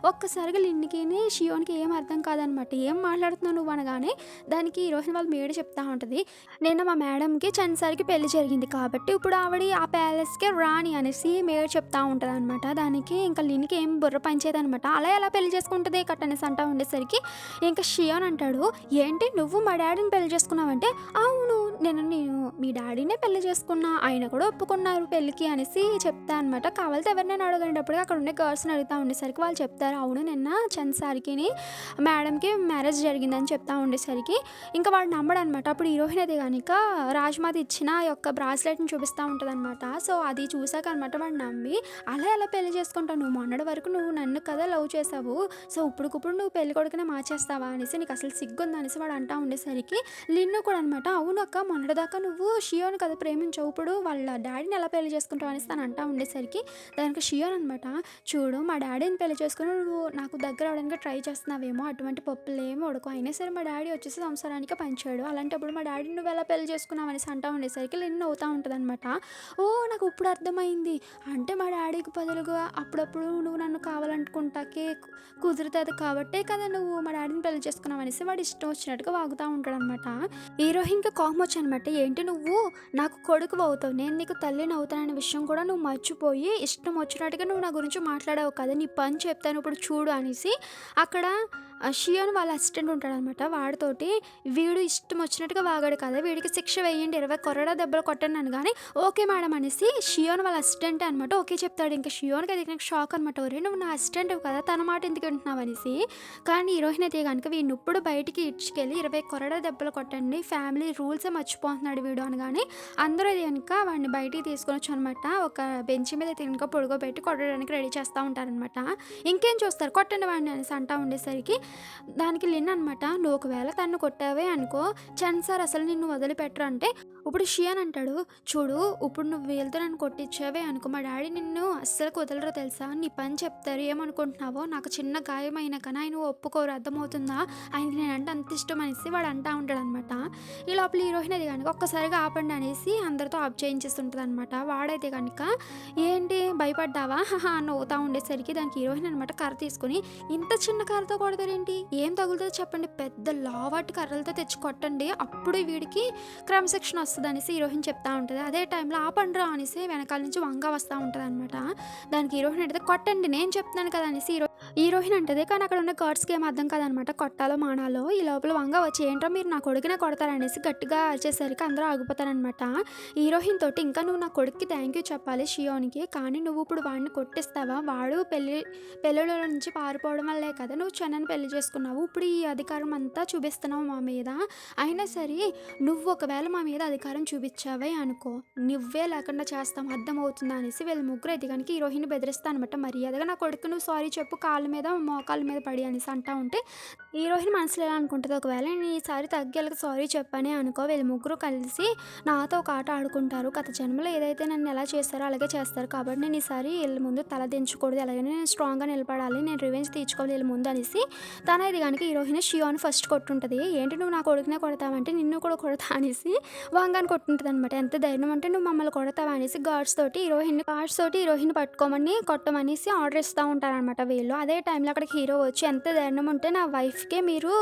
ఒక్కసారిగా లిన్‌కిని షియోన్‌కి ఏం అర్థం కాదనమాట. "ఏం మాట్లాడుతున్నావు నువ్వు" అనగానే దానికి హీరోయిన్ వాళ్ళ మేడ చెప్తా ఉంటది, "నిన్న మా మేడంకి చన్సార్‌కి పెళ్లి జరిగింది కాబట్టి ఇప్పుడు ఆవిడ ఆ ప్యాలెస్‌కే రాణి" అనేసి మేడ్ చెప్తా ఉంటదనమాట. దానికి ఇంకా లిన్‌కి ఏం బుర్ర పనిచేయదనమాట. "అలా ఎలా పెళ్లి చేసుకుంటది కట్" అనేసి అంటా ఉండేసరికి ఇంకా షియోన్ అంటాడు, "ఏంటి నువ్వు మా డాడీని పెళ్లి చేసుకున్నావంటే" "అవును నేను మీ డాడీనే పెళ్లి చేసుకున్నా, ఆయన కూడా ఒప్పుకున్నారు పెళ్ళికి" అనేసి చెప్తా అనమాట. కావాలితే ఎవరినైనా అడగండప్పటికి అక్కడ ఉండే గర్ల్స్‌ని అడుగుతా ఉండేసరికి వాళ్ళు చెప్తారు, "అవును నిన్న చన్సార్‌కిని మేడంకి మ్యారేజ్ జరిగిందని" చెప్తా ఉండేసరికి ఇంకా వాడు నమ్మడనమాట. అప్పుడు హీరోయిన్ అయితే గనుక రాజ్‌మాత ఇచ్చిన ఆ యొక్క బ్రాస్లెట్‌ని చూపిస్తా ఉంటదనమాట. సో అది చూసాక అనమాట వాడు నమ్మి, "అలా ఎలా పెళ్లి చేసుకుంటావు, నువ్వు మొన్నటి వరకు నువ్వు నన్ను కదా లవ్ చేసావు, సో ఇప్పుడుకిప్పుడు నువ్వు పెళ్లి కొడుకునే మార్చేస్తావా అనేసి, నీకు అసలు సిగ్గుందా" అనేసి వాడు అంటా ఉండేసరికి లిన్ను కూడా అనమాట, "అవును అక్క మొన్నటిదాకా నువ్వు షియోని కదా ప్రేమించావు, ఇప్పుడు వాళ్ళ డాడీని ఎలా పెళ్లి చేసుకుంటావు" అనేసి తను అంటా ఉండేసరికి దానికి షియోన్ అనమాట, "చూడు మా డాడీని పెళ్లి చేసుకుని నువ్వు నాకు దగ్గర అవ్వడానికి ట్రై చేస్తున్నావేమో, అటువంటి పప్పులేమో ఉడకవు, అయినా సరే మా డాడీ వచ్చేసి సంసారానికి పంచాడు, అలాంటప్పుడు మా డాడీని నువ్వు ఎలా పెళ్లి చేసుకున్నావు" అనేసి అంటా ఉండేసరికి లిన్ను అవుతా ఉంటుందన్నమాట. "ఓ నాకు ఇప్పుడు అర్థమైంది, అంటే మా డాడీకి బదులుగా అప్పుడప్పుడు నువ్వు నన్ను కావాలనుకుంటాకే కుదురుతుంది కాబట్టే కదా నువ్వు మా డాడీని పెళ్లి చేసుకున్నావు" అనేసి వాడు ఇష్టం వచ్చినట్టుగా వాగుతూ ఉంటాడనమాట. హీరోయిన్‌కి కోపం వచ్చనమాట. "ఏంటి నువ్వు నాకు కొడుకువి అవుతావు, నేను నీకు తల్లిని అవుతాననే విషయం కూడా నువ్వు మర్చిపోయి ఇష్టం వచ్చినట్టుగా నువ్వు నా గురించి మాట్లాడావు కదా, నీ పని చెప్తాను ఇప్పుడు చూడు" అనేసి అక్కడ షియోన్ వాళ్ళ అసిస్టెంట్ ఉంటాడనమాట. వాడితోటి, "వీడు ఇష్టం వచ్చినట్టుగా వాగాడు కదా, వీడికి శిక్ష వేయండి, 20 కొరడా దెబ్బలు కొట్టండి" అనగానే, "ఓకే మేడం" అనేసి షియోన్ వాళ్ళ అసిస్టెంటే అనమాట ఓకే చెప్తాడు. ఇంకా షియోన్‌కి అది నాకు షాక్ అనమాట. "ఒరేయ్ నువ్వు నా అసిస్టెంట్‌వి కదా, తన మాట ఎందుకు వింటున్నావు" అనేసి. కానీ హీరోయిన్ అయితే గనుక, "వీడిని ఇప్పుడు బయటికి ఇడ్చుకెళ్ళి 20 కొరడా దెబ్బలు కొట్టండి, ఫ్యామిలీ రూల్సే మర్చిపోతున్నాడు వీడు" అనగానే అందరూ అది కనుక వాడిని బయటికి తీసుకొనొచ్చి అనమాట ఒక బెంచ్ మీద అయితే కనుక పొడుకోబెట్టి కొట్టడానికి రెడీ చేస్తూ ఉంటారనమాట. "ఇంకేం చూస్తారు కొట్టండి వాడిని" అనేసి అంటా ఉండేసరికి దానికి లిన్ అనమాట, "నువ్వు ఒకవేళ తన్ను కొట్టావే అనుకో చన్సార్ అసలు నిన్ను వదిలిపెట్టరు" అంటే ఇప్పుడు షియాన్ అంటాడు, "చూడు ఇప్పుడు నువ్వు వీళ్ళతో నన్ను కొట్టించావే అనుకో మా డాడీ నిన్ను అస్సలు కుదలరో తెలుసా, నీ పని చెప్తారు, ఏమనుకుంటున్నావో, నాకు చిన్న గాయమైన కానీ ఆయన ఒప్పుకోరు అర్థమవుతుందా, ఆయనకి నేనంటే అంత ఇష్టం" అనేసి వాడు అంటా ఉంటాడనమాట. ఈ లోపల హీరోయిన్ అది కనుక ఒక్కసారిగా ఆపండి అనేసి అందరితో ఆఫ్ చేయించేస్తుంటుంది అనమాట. వాడైతే కనుక, "ఏంటి భయపడ్డావా హహా" అని నవ్వుతూ ఉండేసరికి దానికి హీరోయిన్ అనమాట కర్ర తీసుకొని, "ఇంత చిన్న కర్రతో కొడతారేంటి, ఏం తగులుతుందో చెప్పండి, పెద్ద లావాటి కర్రలతో తెచ్చి కొట్టండి, అప్పుడు వీడికి క్రమశిక్షణ వస్తుంది" అనేసి హీరోయిన్ చెప్తా ఉంటుంది. అదే టైంలో "ఆపండ్రా" అనేసి వెనకాల నుంచి వంగ వస్తూ ఉంటుంది అనమాట. దానికి హీరోయిన్ అంటే, "కొట్టండి నేను చెప్తున్నాను కదా" అనేసి హీరోయిన్ అంటది. కానీ అక్కడ ఉన్న గార్డ్స్‌కి ఏం అర్థం కాదనమాట, కొట్టాలో మానాలో. ఈ లోపల వంగ వచ్చి, "ఏంట్రా మీరు నా కొడుకునే కొడతారనేసి" గట్టిగా అరిచేసరికి అందరూ ఆగిపోతారనమాట. హీరోయిన్ తోటి, "ఇంకా నువ్వు నా కొడుక్కి థ్యాంక్ యూ చెప్పాలి షియోన్‌కి, కానీ నువ్వు ఇప్పుడు వాడిని కొట్టిస్తావా, వాడు పెళ్ళిలో నుంచి పారిపోవడం వల్లే కదా నువ్వు చెన్నైని పెళ్లి చేసుకున్నావు, ఇప్పుడు ఈ అధికారం అంతా చూపిస్తున్నావు మా మీద, అయినా సరే నువ్వు ఒకవేళ మా మీద అధికారం చూపించావే అనుకో నువ్వే లేకుండా చేస్తాం అర్థమవుతుందా" అనేసి వీళ్ళు ముగ్గురు అయితే కనుక హీరోయిన్ బెదిరిస్తా అనమాట. "మర్యాదగా నా కొడుకు నువ్వు సారీ చెప్పు, కాళ్ళ మీద మోకాళ్ళ మీద పడి" అనేసి అంటా ఉంటే హీరోయిన్ మనసులో ఎలా అనుకుంటుంది, ఒకవేళ నేను ఈసారి తగ్గేళ్ళకి సారీ చెప్పానే అనుకో వీళ్ళు ముగ్గురు కలిసి నాతో ఒక ఆట ఆడుకుంటారు, గత జన్మలో ఏదైతే నన్ను ఎలా చేస్తారో అలాగే చేస్తారు, కాబట్టి నేను ఈసారి వీళ్ళ ముందు తల దించకూడదు, అలాగనే నేను స్ట్రాంగ్గా నిలబడాలి, నేను రివెంజ్ తీర్చుకోవాలి వీళ్ళ ముందు అనేసి తనది కనుక హీరోయిన్ షియోన్ ఫస్ట్ కొట్టుంటుంది. "ఏంటి నువ్వు నా కొడుకునే కొడతావంటే నిన్ను కూడా కొడతా" అనేసి వంగాని కొట్టుంటుంది అనమాట. "ఎంత ధైర్యం అంటే నువ్వు మమ్మల్ని కొడతావా" అనేసి గార్డ్స్ తోటి హీరోయిన్ పట్టుకోమని కొట్టమనేసి ఆర్డర్ ఇస్తూ ఉంటారనమాట వీళ్ళు. అదే టైంలో అక్కడికి హీరో వచ్చి ఎంత ధైర్యం ఉంటే నా వైఫ్‌కే మీరు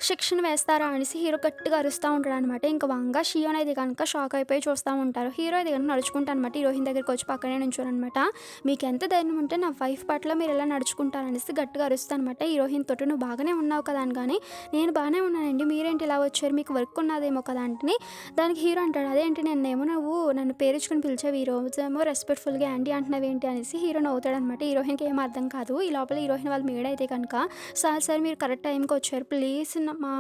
శిక్షణ వేస్తారా అనేసి హీరో గట్టిగా అరుస్తా ఉంటాడనమాట. ఇంక షియోన్ అయితే గనుక షాక్ అయిపోయి చూస్తా ఉంటారు. హీరో అయితే గనుక నడుచుకుంటా అనమాట హీరోయిన్ దగ్గరికొచ్చి పక్కనే నుంచోననమాట. మీకెంత ధైర్యం ఉంటే నా వైఫ్ పట్ల మీరు ఇలా నడుచుకుంటారనేసి గట్టిగా అరుస్తానమాట. హీరోయిన్ తోటి నువ్వు బాగానే ఉన్నావు కదా అనగానే, నేను బానే ఉన్నానండి మీరేంటి ఇలా వచ్చారు మీకు వర్క్ ఉన్నదేమో కదా అంటని, దానికి హీరో అంటాడు అదేంటి నిన్నేమో నువ్వు నన్ను పేరిచ్చుకొని పిలిచావు ఈ రోజేమో రెస్పెక్ట్‌ఫుల్‌గా యాంటీ అంటున్నావేంటి అనేసి హీరో నవ్వుతాడనమాట. హీరోయిన్‌కి ఏం అర్థం కాదు. ఈ లోపల హీరోయిన్ వాళ్ళ మేడయితే కనుక సార్ మీరు కరెక్ట్ టైంకి వచ్చారు ప్లీజ్ మా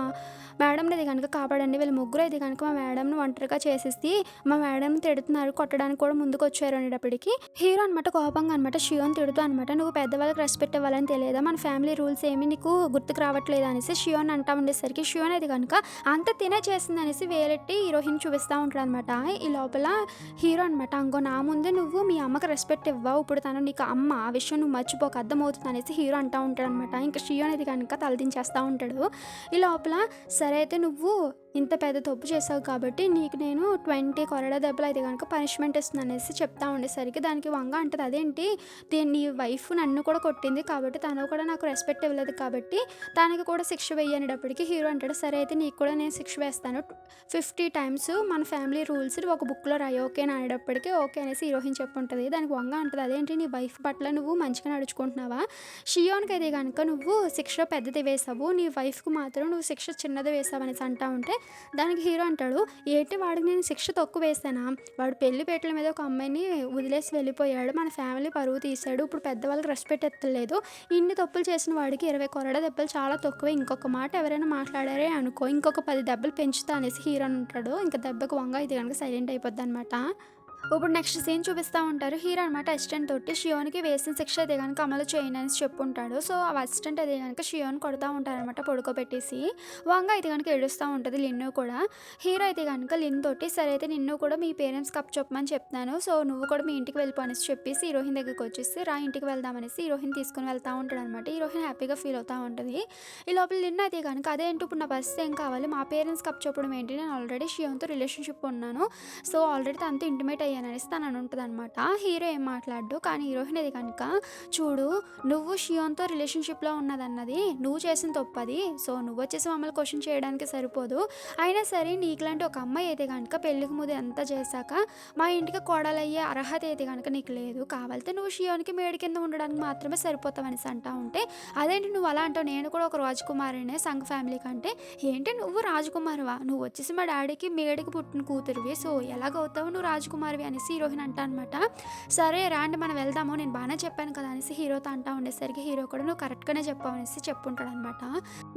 మేడంని అయితే కనుక కాపాడండి. వీళ్ళు ముగ్గురు అయితే కనుక మా మేడంని ఒంటరిగా చేసేసి మా మేడంని తిడుతున్నారు కొట్టడానికి కూడా ముందుకు వచ్చారు అనేటప్పటికి హీరో అనమాట కోపంగా అనమాట షియోన్ తిడుతూ అనమాట నువ్వు పెద్దవాళ్ళకి రెస్పెక్ట్ ఇవ్వాలని తెలియదా మన ఫ్యామిలీ రూల్స్ ఏమి నీకు గుర్తుకు రావట్లేదు అనేసి షియోన్ అంటా ఉండేసరికి షియోన్ అయితే కనుక అంత తినే చేసింది అనేసి వేలెట్టి హీరోయిన్ చూపిస్తూ ఉంటాడు అనమాట. ఈ లోపల హీరో అనమాట అంగో నా ముందే నువ్వు మీ అమ్మకి రెస్పెక్ట్ ఇవ్వవు ఇప్పుడు తను నీకు అమ్మ ఆ విషయం నువ్వు మర్చిపోక అర్థమవుతుంది అనేసి హీరో అంటూ ఉంటాడు అనమాట. ఇంకా షియోన్ అయితే కనుక తలదించేస్తూ ఉంటాడు. ఈ లోపల సరే అయితే నువ్వు ఇంత పెద్ద తప్పు చేసావు కాబట్టి నీకు నేను 20 కొరడా దెబ్బలు అయితే కనుక పనిష్మెంట్ ఇస్తుంది అనేసి చెప్తా ఉండేసరికి దానికి వంగ అంటది అదేంటి నీ వైఫ్ నన్ను కూడా కొట్టింది కాబట్టి తను కూడా నాకు రెస్పెక్ట్ ఇవ్వలేదు కాబట్టి దానికి కూడా శిక్ష వెయ్యనేటప్పటికి హీరో అంటాడు సరే అయితే నీకు కూడా నేను శిక్ష వేస్తాను 50 టైమ్స్ మన ఫ్యామిలీ రూల్స్ ఒక బుక్లో రాయి ఓకే అని అనేటప్పటికి ఓకే అనేసి హీరోయిన్ చెప్పుంటుంది. దానికి వంగ అంటది అదేంటి నీ వైఫ్ పట్ల నువ్వు మంచిగా నడుచుకుంటున్నావా షియోన్కి అయితే కనుక నువ్వు శిక్ష పెద్దది వేసావు నీ వైఫ్కి మాత్రం నువ్వు శిక్ష చిన్నది వేసావు అనేసి అంటా ఉంటే దానికి హీరో అంటాడు ఏంటి వాడికి నేను శిక్ష తక్కువ వేసానా వాడు పెళ్లి పేటల మీద ఒక అమ్మాయిని వదిలేసి వెళ్ళిపోయాడు మన ఫ్యామిలీ పరువు తీశాడు ఇప్పుడు పెద్దవాళ్ళకి రెస్పెక్ట్ ఎత్తలేదు ఇన్ని తప్పులు చేసిన వాడికి 20 కొరడా దెబ్బలు చాలా తక్కువే ఇంకొక మాట ఎవరైనా మాట్లాడారే అనుకో ఇంకొక 10 దెబ్బలు పెంచుతా అనేసి హీరో అంటాడు. ఇంకా దెబ్బకు వంగ ఇది కనుక సైలెంట్ అయిపోద్ది అనమాట. ఇప్పుడు నెక్స్ట్ సీన్ చూపిస్తూ ఉంటారు. హీరో అనమాట అసిస్టెంట్ తోటి షియోన్కి వేసిన శిక్ష అయితే కనుక అమలు చేయను అనేసి చెప్పుంటాడు. సో ఆ అసిస్టెంట్ అయితే కనుక షియోన్ కొడతా ఉంటారనమాట పడుకోబెట్టేసి. వంగ అయితే కనుక ఏడుస్తూ ఉంటుంది లిన్ను కూడా. హీరో అయితే కనుక లిన్ తోటి సరే అయితే నిన్ను కూడా మీ పేరెంట్స్కి అప్ చెప్పమని చెప్తాను సో నువ్వు కూడా మీ ఇంటికి వెళ్ళిపో అనేసి చెప్పేసి హీరోయిన్ దగ్గరికి వచ్చేసి రా ఇంటికి వెళ్దామనేసి హీరోయిన్ తీసుకుని వెళ్తూ ఉంటాడు అనమాట. హీరోయిన్ హ్యాపీగా ఫీల్ అవుతూ ఉంటుంది. ఈ లోపల లిన్ అయితే కనుక అదేంటి ఇప్పుడు నా పరిస్థితి ఏం కావాలి మా పేరెంట్స్కి అప్ చెప్పడం ఏంటి నేను ఆల్రెడీ షియోన్తో రిలేషన్షిప్ ఉన్నాను సో ఆల్రెడీ తనతో ఇంటిమేట్ అయ్యాను అనేసి తను అని ఉంటుంది అనమాట. హీరో ఏం మాట్లాడు కానీ హీరోయిన్ అది కనుక చూడు నువ్వు షియోన్తో రిలేషన్షిప్లో ఉన్నదన్నది నువ్వు చేసిన తప్పది సో నువ్వు వచ్చేసి మమ్మల్ని క్వశ్చన్ చేయడానికి సరిపోదు అయినా సరే నీకులాంటి ఒక అమ్మాయి అయితే కనుక పెళ్ళికి ముందు ఎంత చేశాక మా ఇంటికి కోడలయ్యే అర్హత అయితే కనుక నీకు లేదు కావాలితే నువ్వు షియోన్కి మేడి కింద ఉండడానికి మాత్రమే సరిపోతావు అనేసి అంటా ఉంటే అదేంటి నువ్వు అలా అంటావు నేను కూడా ఒక రాజకుమారినే సంఘ ఫ్యామిలీ కంటే ఏంటి నువ్వు రాజకుమారివా నువ్వు వచ్చేసి మా డాడీకి మేడికి పుట్టిన కూతురువి సో ఎలాగవుతావు నువ్వు రాజకుమారివి అనేసి హీరోయిన్ అంటా అనమాట. సరే రాండి మనం వెళ్దాము నేను బాగానే చెప్పాను కదా అనేసి హీరోతో అంటా ఉండేసరికి హీరో కూడా నువ్వు కరెక్ట్గానే చెప్పావు అనేసి చెప్పుంటాడు అనమాట.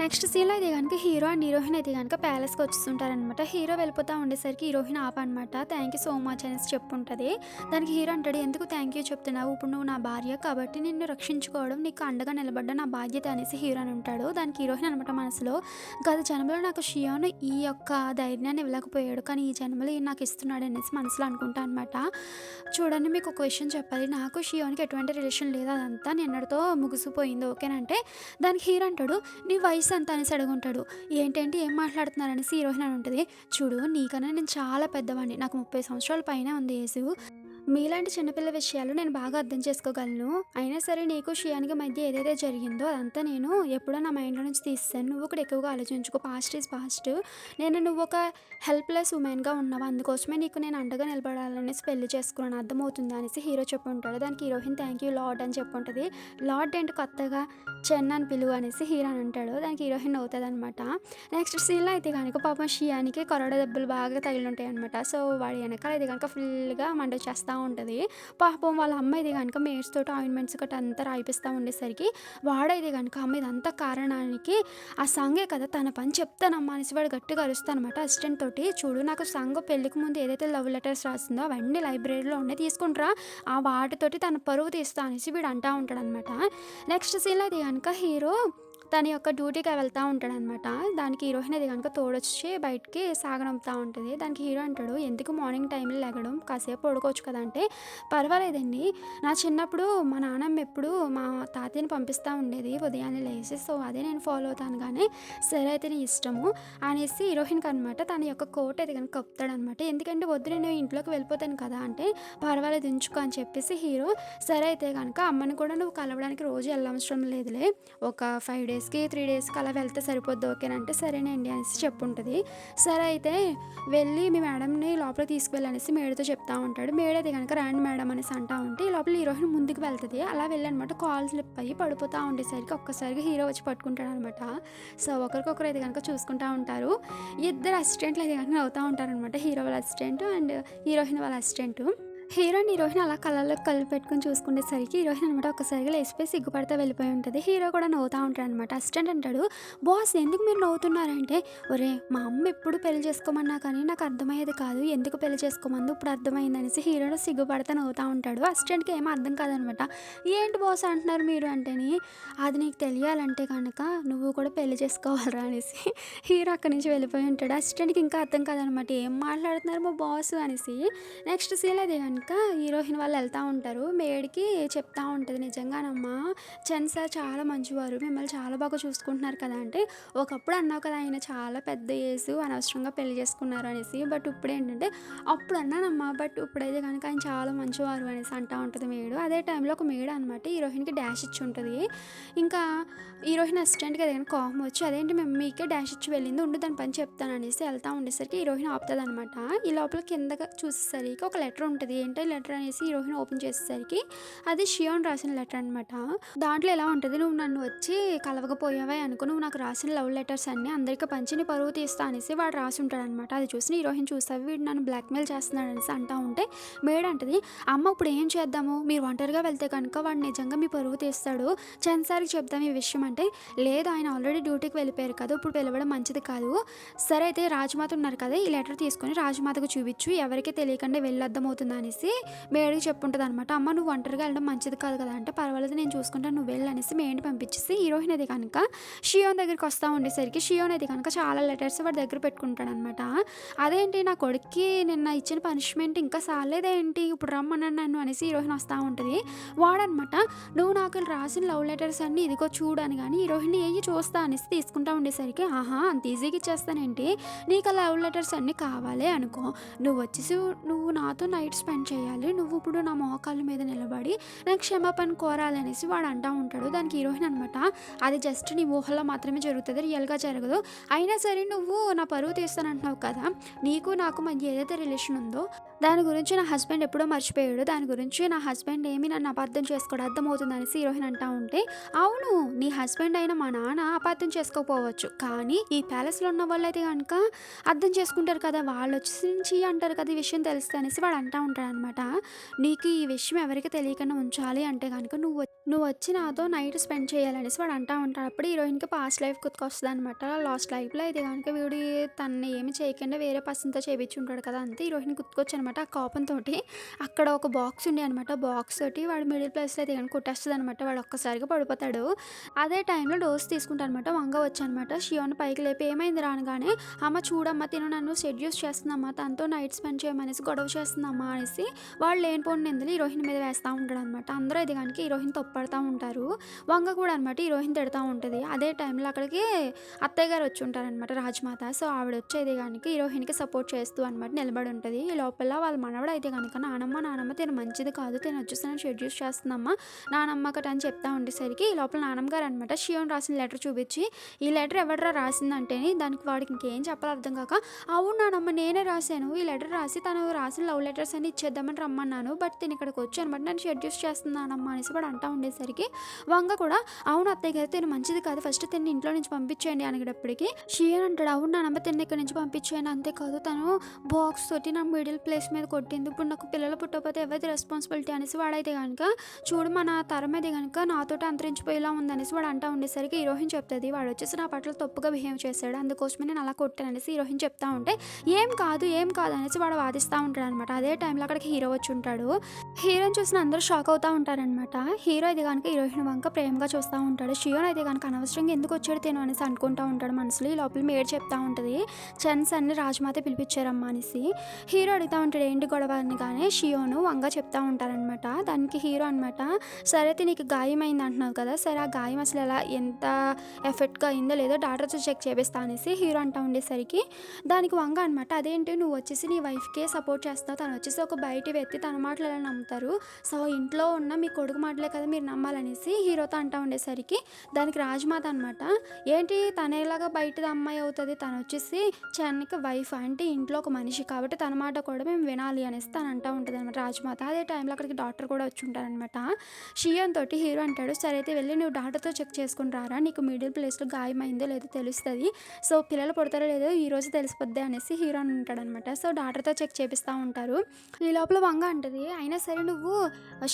నెక్స్ట్ సీన్లో అయితే కనుక హీరో అండ్ హీరోయిన్ అయితే కనుక ప్యాలెస్కి వచ్చేస్తుంటారనమాట. హీరో వెళ్ళిపోతా ఉండేసరికి హీరోయిన్ ఆపనమాట థ్యాంక్ యూ సో మచ్ అనేసి చెప్పుంటుంది. దానికి హీరో అంటాడు ఎందుకు థ్యాంక్ యూ చెప్తున్నావు ఇప్పుడు నువ్వు నా భార్య కాబట్టి నిన్ను రక్షించుకోవడం నీకు అండగా నిలబడ్డ నా బాధ్యత అనేసి హీరో అని ఉంటాడు. దానికి హీరోయిన్ అనమాట మనసులో గత జన్మలో నాకు షియోన్ ఈ యొక్క ధైర్యాన్ని ఇవ్వలేకపోయాడు కానీ ఈ జన్మలో నాకు ఇస్తున్నాడు అనేసి మనసులో అనుకుంటా అనమాట. చూడండి మీకు ఒక విషయం చెప్పాలి నాకు షియోన్కి ఎటువంటి రిలేషన్ లేదు అదంతా నిన్నటితో ముగిసిపోయింది ఓకేనంటే దానికి హీరో అంటాడు నీ వయసు ఎంత అనేసి అడుగుంటాడు. ఏంటంటే ఏం మాట్లాడుతున్నారనేసి హీరోయిన్ అని ఉంటుంది. చూడు నీకన్నా నేను చాలా పెద్దవాడిని నాకు 30 సంవత్సరాల పైన ఉంది ఏసు మీలాంటి చిన్నపిల్ల విషయాలు నేను బాగా అర్థం చేసుకోగలను అయినా సరే నీకు షియాన్కి మధ్య ఏదైతే జరిగిందో అదంతా నేను ఎప్పుడో నా మైండ్లో నుంచి తీస్తాను నువ్వు కూడా ఎక్కువగా ఆలోచించుకో పాస్ట్ ఈజ్ పాస్ట్ నువ్వు ఒక హెల్ప్లెస్ ఉమెన్గా ఉన్నావు అందుకోసమే నీకు నేను అండగా నిలబడాలనేసి పెళ్లి చేసుకున్నాను అర్థమవుతుందా అనేసి హీరో చెప్పుంటాడు. దానికి హీరోయిన్ థ్యాంక్ యూ లార్డ్ అని చెప్పుంటుంది. లార్డ్ ఏంటి కొత్తగా చెన్ అని పిలువు అనేసి హీరో అని అంటాడు. దానికి హీరోయిన్ అవుతుంది అనమాట. నెక్స్ట్ సీన్లో అయితే కనుక పాపం షియానికి కొరడా దెబ్బలు బాగా తగిలి ఉంటాయి అనమాట. సో వాడి వెనకాల అయితే కనుక ఫుల్గా మంట చేస్తూ ఉంటుంది. పాపం వాళ్ళ అమ్మ ఇది కనుక మేడ్స్ తోటి ఆయింట్మెంట్స్ గట్రా అంతా రాయిపిస్తూ ఉండేసరికి వాడైతే కనుక అమ్మ ఇదంతా కారణానికి ఆ సంగే కదా తన పని చెప్తానమ్మా అనేసి వాడు గట్టిగా అరుస్తాను అనమాట అసిస్టెంట్ తోటి. చూడు నాకు సంఘ పెళ్ళికి ముందు ఏదైతే లవ్ లెటర్స్ రాసిందో అవన్నీ లైబ్రరీలో ఉండే తీసుకుంటారా ఆ వాటితోటి తన పరువు తీస్తా అనేసి వీడు అంటూ ఉంటాడు అనమాట. నెక్స్ట్ సీన్లో అది కనుక హీరో తన యొక్క డ్యూటీకి వెళ్తా ఉంటాడనమాట. దానికి హీరోయిన్ అది గనుక తోడొచ్చి బయటికి సాగనంపుతా ఉంటది. దానికి హీరో అంటాడు, "ఎందుకు మార్నింగ్ టైంలో లెగడం? కాసేపు పడుకోవచ్చు కదా!" అంటే, "పర్వాలేదండి. నా చిన్నప్పుడు మా నాన్నమ్మ ఎప్పుడు మా తాతయ్యని పంపిస్తా ఉండేది ఉదయాన్నే లేసి. సో, అదే నేను ఫాలో అవుతాను గానీ, సరే అయితే నీ ఇష్టము" అనేసి హీరోయిన్‌కనమాట తన యొక్క కోట్ అది గనుక కప్పుతాడనమాట. ఎందుకంటే, "వద్దు నేను ఇంట్లోకి వెళ్ళిపోతాను కదా!" అంటే, "పర్వాలేదు ఉంచుకో" అని చెప్పేసి హీరో, "సరే అయితే గనుక అమ్మని కూడా నువ్వు కలవడానికి రోజు ఎళ్ళవసరం లేదులే. ఒక 5 డేస్‌కి, 3 డేస్‌కి అలా వెళ్తే సరిపోద్ది ఓకేనా" అంటే, "సరేనండి" అనేసి చెప్పుంటది. సరే అయితే వెళ్ళి మీ మేడంని లోపలికి తీసుకువెళ్ళనేసి మేడ్‌తో చెప్తా ఉంటాడు. మేడ్ అయితే గనుక రండి మేడం అనేసి అంటా ఉంటే, ఈ లోపల హీరోయిన్ ముందుకు వెళ్తది. అలా వెళ్ళనమాట కాల్ స్లిప్ అయ్యి పడిపోతా ఉండేసరికి ఒక్కసారిగా హీరో వచ్చి పట్టుకుంటాడనమాట. సో, ఒకరికొకరు అయితే గనుక చూసుకుంటా ఉంటారు. ఇద్దరు అసిస్టెంట్లు అయితే గనుక నవ్వుతా ఉంటారనమాట. హీరో వాళ్ళ అసిస్టెంట్ అండ్ హీరోయిన్ వాళ్ళ అసిస్టెంటు. హీరో అండ్ హీరోయిన్ అలా కళ్ళలోకి కళ్ళు పెట్టుకొని చూసుకునేసరికి హీరోయిన్ అనమాట ఒక్కసారిగా లేసిపోయి సిగ్గుపడతా వెళ్ళిపోయి ఉంటది. హీరో కూడా నవ్వుతా ఉంటాడనమాట. అసిస్టెంట్ అంటాడు, "బాస్ ఎందుకు మీరు నవ్వుతున్నారంటే" "ఒరేయ్! మా అమ్మ ఎప్పుడు పెళ్లి చేసుకోమన్నా కానీ నాకు అర్థమయ్యేది కాదు. ఎందుకు పెళ్లి చేసుకోమందో ఇప్పుడు అర్థమైందనేసి" హీరోను సిగ్గుపడతా నవ్వుతా ఉంటాడు. అసిస్టెంట్‌కి ఏమి అర్థం కాదనమాట. "ఏంటి బాస్ అంటున్నారు మీరు" అంటేని, "అది నీకు తెలియాలంటే గనక నువ్వు కూడా పెళ్లి చేసుకోవాలిరా" అనేసి హీరో అక్కడి నుంచి వెళ్ళిపోయి ఉంటాడు. అసిస్టెంట్‌కి ఇంకా అర్థం కాదనమాట. ఏం మాట్లాడుతున్నారు మా బాసు అనేసి. నెక్స్ట్ సీన్ అది గనుక హీరోయిన్ వాళ్ళు వెళ్తా ఉంటారు. మేడ్‌కి చెప్తా ఉంటది, "నిజంగానమ్మా చంద్ సార్ చాలా మంచివారు. మిమ్మల్ని చాలా బాగా చూసుకుంటున్నారు కదా!" అంటే, "ఒకప్పుడు అన్నావు కదా ఆయన చాలా పెద్ద ఏజు అనవసరంగా పెళ్లి చేసుకున్నారు అనేసి. బట్ ఇప్పుడేంటంటే, అప్పుడు అన్నానమ్మా బట్ ఇప్పుడైతే గనుక ఆయన చాలా మంచివారు" అనేసి అంటా ఉంటది మేడు. అదే టైంలో ఒక మేడ్ అనమాట హీరోయిన్‌కి డాష్ ఇచ్చి ఉంటది. ఇంకా హీరోయిన్ అసిస్టెంట్‌కి ఏదైనా కోపం వచ్చి, "అదేంటి మేము మీకే డాష్ ఇచ్చి వెళ్ళింది. ఉండు దాని పని చెప్తాను" అనేసి వెళ్తా ఉండేసరికి హీరోయిన్ ఆపుతదనమాట. ఈ లోపల కిందకి చూసేసరికి ఒక లెటర్ ఉంటది. ఏంటో ఈ లెటర్ అనేసి హీరోయిన్ ఓపెన్ చేసేసరికి అది షియోన్ రాసిన లెటర్ అనమాట. దాంట్లో ఎలా ఉంటది, "నువ్వు నన్ను వచ్చి కలవకపోయావే అనుకో, నువ్వు నాకు రాసిన లవ్ లెటర్స్ అన్నీ అందరికీ పంచి నీ పరువు తీస్తా" అనేసి వాడు రాసి ఉంటాడనమాట. అది చూసి హీరోయిన్ చూసావి వీడు నన్ను బ్లాక్‌మెయిల్ చేస్తున్నాడు అనేసి అంటా ఉంటే, మేడ్ అంటది, "అమ్మ ఇప్పుడు ఏం చేద్దాము? మీరు ఒంటరిగా వెళ్తే కనుక వాడు నిజంగా మీ పరువు తీస్తాడు. చంద్ సార్‌కి చెప్దాం ఈ విషయం" అంటే, "లేదు ఆయన ఆల్రెడీ డ్యూటీకి వెళ్ళిపోయారు కదా! ఇప్పుడు పిలవడం మంచిది కాదు. సరే అయితే రాజమాత ఉన్నారు కదా! ఈ లెటర్ తీసుకొని రాజమాతకు చూపించు. ఎవరికీ తెలియకుండా వెళ్ళి అర్థమవుతుందా" అనేసి మేడ్‌కి చెప్పుంటదనమాట. "అమ్మ నువ్వు ఒంటరిగా వెళ్ళడం మంచిది కాదు కదా!" అంటే, "పర్వాలేదు నేను చూసుకుంటాను నువ్వు వెళ్ళు" అనేసి మేడ్‌ని పంపించేసి హీరోయిన్ అయితే కనుక షియోన్ దగ్గరికి వస్తా ఉండేసరికి షియోన్ అయితే కనుక చాలా లెటర్స్ వాడి దగ్గర పెట్టుకుంటాడనమాట. "అదేంటి నా కొడుక్కి నిన్న ఇచ్చిన పనిష్మెంట్ ఇంకా సాలేదేంటి? ఇప్పుడు రమ్మన్నాడు నన్ను" అనేసి హీరోయిన్ వస్తా ఉంటది. వాడనమాట, "నువ్వు నాకు రాసిన లవ్ లెటర్స్ అన్నీ ఇదిగో చూడు" అని గాని హీరోయిన్ "ఏయి చూస్తా" అనేసి తీసుకుంటా ఉండేసరికి, "ఆహా! అంత ఈజీగా ఇచ్చేస్తానేంటి? నీకు ఆ లవ్ లెటర్స్ అన్నీ కావాలే అనుకో, నువ్వు నాతో నైట్ స్పెండ్ చేయాలి. నువ్వు ఇప్పుడు నా మోకాళ్ళ మీద నిలబడి నాకు క్షమాపణ కోరాలి" అనేసి వాడు అంటా ఉంటాడు. దానికి హీరోయిన్ అనమాట, "అది జస్ట్ నీ ఊహల్లో మాత్రమే జరుగుతది. రియల్‌గా జరగదు. అయినా సరే నువ్వు నా పరువు తీస్తానంటున్నావు కదా! నీకు నాకు మధ్య ఏదైతే రిలేషన్ ఉందో దాని గురించి నా హస్బెండ్ ఎప్పుడో మర్చిపోయాడు. దాని గురించి నా హస్బెండ్ ఏమి నన్ను అపార్థం చేసుకోడు అర్థమవుతుంది" అనేసి హీరోయిన్ అంటా ఉంటే, "అవును నీ హస్బెండ్ అయిన మా నాన్న అపార్థం చేసుకోకపోవచ్చు. కానీ ఈ ప్యాలెస్‌లో ఉన్న వాళ్ళైతే గనుక అర్థం చేసుకుంటారు కదా! వాళ్ళొచ్చేసి అంటారు కదా! ఈ విషయం తెలిస్తే" అనేసి వాడు అంటా ఉంటాడనమాట. "నీకు ఈ విషయం ఎవరికీ తెలియకుండా ఉంచాలి అంటే గనుక నువ్వొచ్చి నాతో నైట్ స్పెండ్ చేయాలనేసి" వాడు అంటా ఉంటాడు. అప్పుడు హీరోయిన్‌కి పాస్ట్ లైఫ్ గుర్తుకొస్తదనమాట. లాస్ట్ లైఫ్‌లో అయితే గనుక వీడు తనని ఏమి చేయకుండా వేరే పర్సన్‌తో చేపించుంటాడు కదా! అంతే హీరోయిన్ గుర్తుకొచ్చనమాట. ఆ కోపంతోటి అక్కడ ఒక బాక్స్ ఉండే అనమాట. బాక్స్ తోటి వాడు మిడిల్ ప్లేస్‌లో అయితే గనుక కొట్టేస్తదనమాట. వాడు ఒక్కసారిగా పడిపోతాడు. అదే టైంలో డోస్ తీసుకుంటానమాట. వంగ వచ్చనమాట. షియోని పైకి లేపి, "ఏమైందిరా" అనగానే, "అమ్మ చూడమ్మా తిను నన్ను సెడ్యూస్ చేస్తుందమ్మా. తనతో నైట్ స్పెండ్ చేయమనేసి గొడవ చేస్తుందమ్మా" అనేసి వాడు లేనిపోని నిందలు హీరోయిన్ మీద వేస్తా ఉంటాడనమాట. అందరూ అయితే గనుక హీరోయిన్ తప్పుపడతా ఉంటారు. వంగ కూడా అనమాట హీరోయిన్ తిడతా ఉంటది. అదే టైంలో అక్కడికి అత్తయ్య గారు వచ్చి ఉంటారనమాట రాజమాత. సో, ఆవిడొచ్చేది గనుక హీరోయిన్‌కి సపోర్ట్ చేస్తూ అనమాట నిలబడి ఉంటది. ఈ లోపల వాళ్ళ మనవడైతే గనుక, నానమ్మ తిను మంచిది కాదు. తిను వచ్చేసి నన్ను సెడ్యూస్ చేస్తుందమ్మా నానమ్మకట" అని చెప్తా ఉండేసరికి ఈ లోపల నానమ్మ గారు అనమాట షియోన్ రాసిన లెటర్ చూపించి, "ఈ లెటర్ ఎవడ్రా రాసిందంటేని" దానికి వాడికి ఇంకేం చెప్పాలో అర్థం కాక, "అవును నానమ్మ నేనే రాశాను. ఈ లెటర్ రాసి తను రాసిన లవ్ లెటర్స్ అన్ని ఇచ్చేద్దామని రమ్మన్నాను. బట్ తిను ఇక్కడికి వచ్చి అనమాట నన్ను సెడ్యూస్ చేస్తుంది నానమ్మ" అనేసి వాడు అంటా ఉండేసరికి వంగ కూడా, "అవును అత్తయ్య గారు తిను మంచిది కాదు. ఫస్ట్ తిన్ని ఇంట్లో నుంచి పంపించేయండి" అనేటప్పటికి షియోన్ అంటాడు, "అవును నానమ్మ తిన్ని ఇక్కడి నుంచి పంపించేయండి. అంతేకాదు తను బాక్స్ తోటి నా మిడిల్ ప్లేస్ బాయ్స్ మీద కొట్టింది. ఇప్పుడు నాకు పిల్లలు పుట్టకపోతే ఎవరిది రెస్పాన్సిబిలిటీ అనేసి వాడైతే గనుక చూడు మన తరం మీద గనుక నాతోటి అంతరించిపోయేలా ఉందనేసి వాడు అంటా ఉండేసరికి హీరోయిన్ చెప్తది, వాడొచ్చేసి నా పట్ల తప్పుగా బిహేవ్ చేశాడు. అందుకోసమే నేను అలా కొట్టాననేసి హీరోయిన్ చెప్తా ఉంటే, ఏం కాదు అనేసి వాడు వాదిస్తా ఉంటాడనమాట. అదే టైంలో అక్కడికి హీరో వచ్చి ఉంటాడు. హీరోని చూసిన అందరూ షాక్ అవుతా ఉంటారనమాట. హీరో అయితే గనుక హీరోయిన్ వంక ప్రేమగా చూస్తా ఉంటాడు. షియోన్ అయితే గనుక అనవసరంగా ఎందుకు వచ్చాడు తిను అనేసి అనుకుంటా ఉంటాడు మనసులో. ఈ లోపల మేడ్ చెప్తా ఉంటది, చెన్స్ అన్ని రాజమాత పిలిపించారమ్మా అనేసి. హీరో అడుగుతా ఉంటాడు ఏంటి గొడవ అని, కానీ షియోను వంగ చెప్తా ఉంటారనమాట. దానికి హీరో అనమాట, సరే అయితే నీకు గాయమైంది అంటున్నావు కదా, సరే ఆ గాయం అసలు ఎలా ఎంత ఎఫెక్ట్గా అయిందో లేదో డాక్టర్తో చెక్ చేపిస్తా అనేసి హీరో అంటా ఉండేసరికి దానికి వంగ అనమాట, అదేంటి నువ్వు వచ్చేసి నీ వైఫ్కే సపోర్ట్ చేస్తావు, తను వచ్చేసి ఒక బయట వ్యక్తి, తన మాటలు ఎలా నమ్ముతారు, సో ఇంట్లో ఉన్న మీ కొడుకు మాటలే కదా మీరు నమ్మాలనేసి హీరోతో అంటా ఉండేసరికి దానికి రాజమాత అనమాట, ఏంటి తనేలాగా బయటది అమ్మాయి అవుతుంది, తను వచ్చేసి చెన్నకి వైఫ్ అంటే ఇంట్లో ఒక మనిషి కాబట్టి తన మాట కూడా మేము వినాలి అనేసి తను అంటా ఉంటుంది అనమాట రాజమాత. అదే టైంలో అక్కడికి డాక్టర్ కూడా వచ్చి ఉంటారనమాట. షియోన్ తోటి హీరో అంటాడు, సరే అయితే వెళ్ళి నువ్వు డాక్టర్తో చెక్ చేసుకుని రారా, నీకు మిడిల్ ప్లేస్లో గాయమైందో లేదో తెలుస్తుంది, సో పిల్లలు పుడతారో లేదో ఈ రోజు తెలిసిపోద్ది అనేసి హీరో అని ఉంటాడనమాట. సో డాక్టర్తో చెక్ చేపిస్తూ ఉంటారు. ఈ లోపల వంగ అంటది, అయినా సరే నువ్వు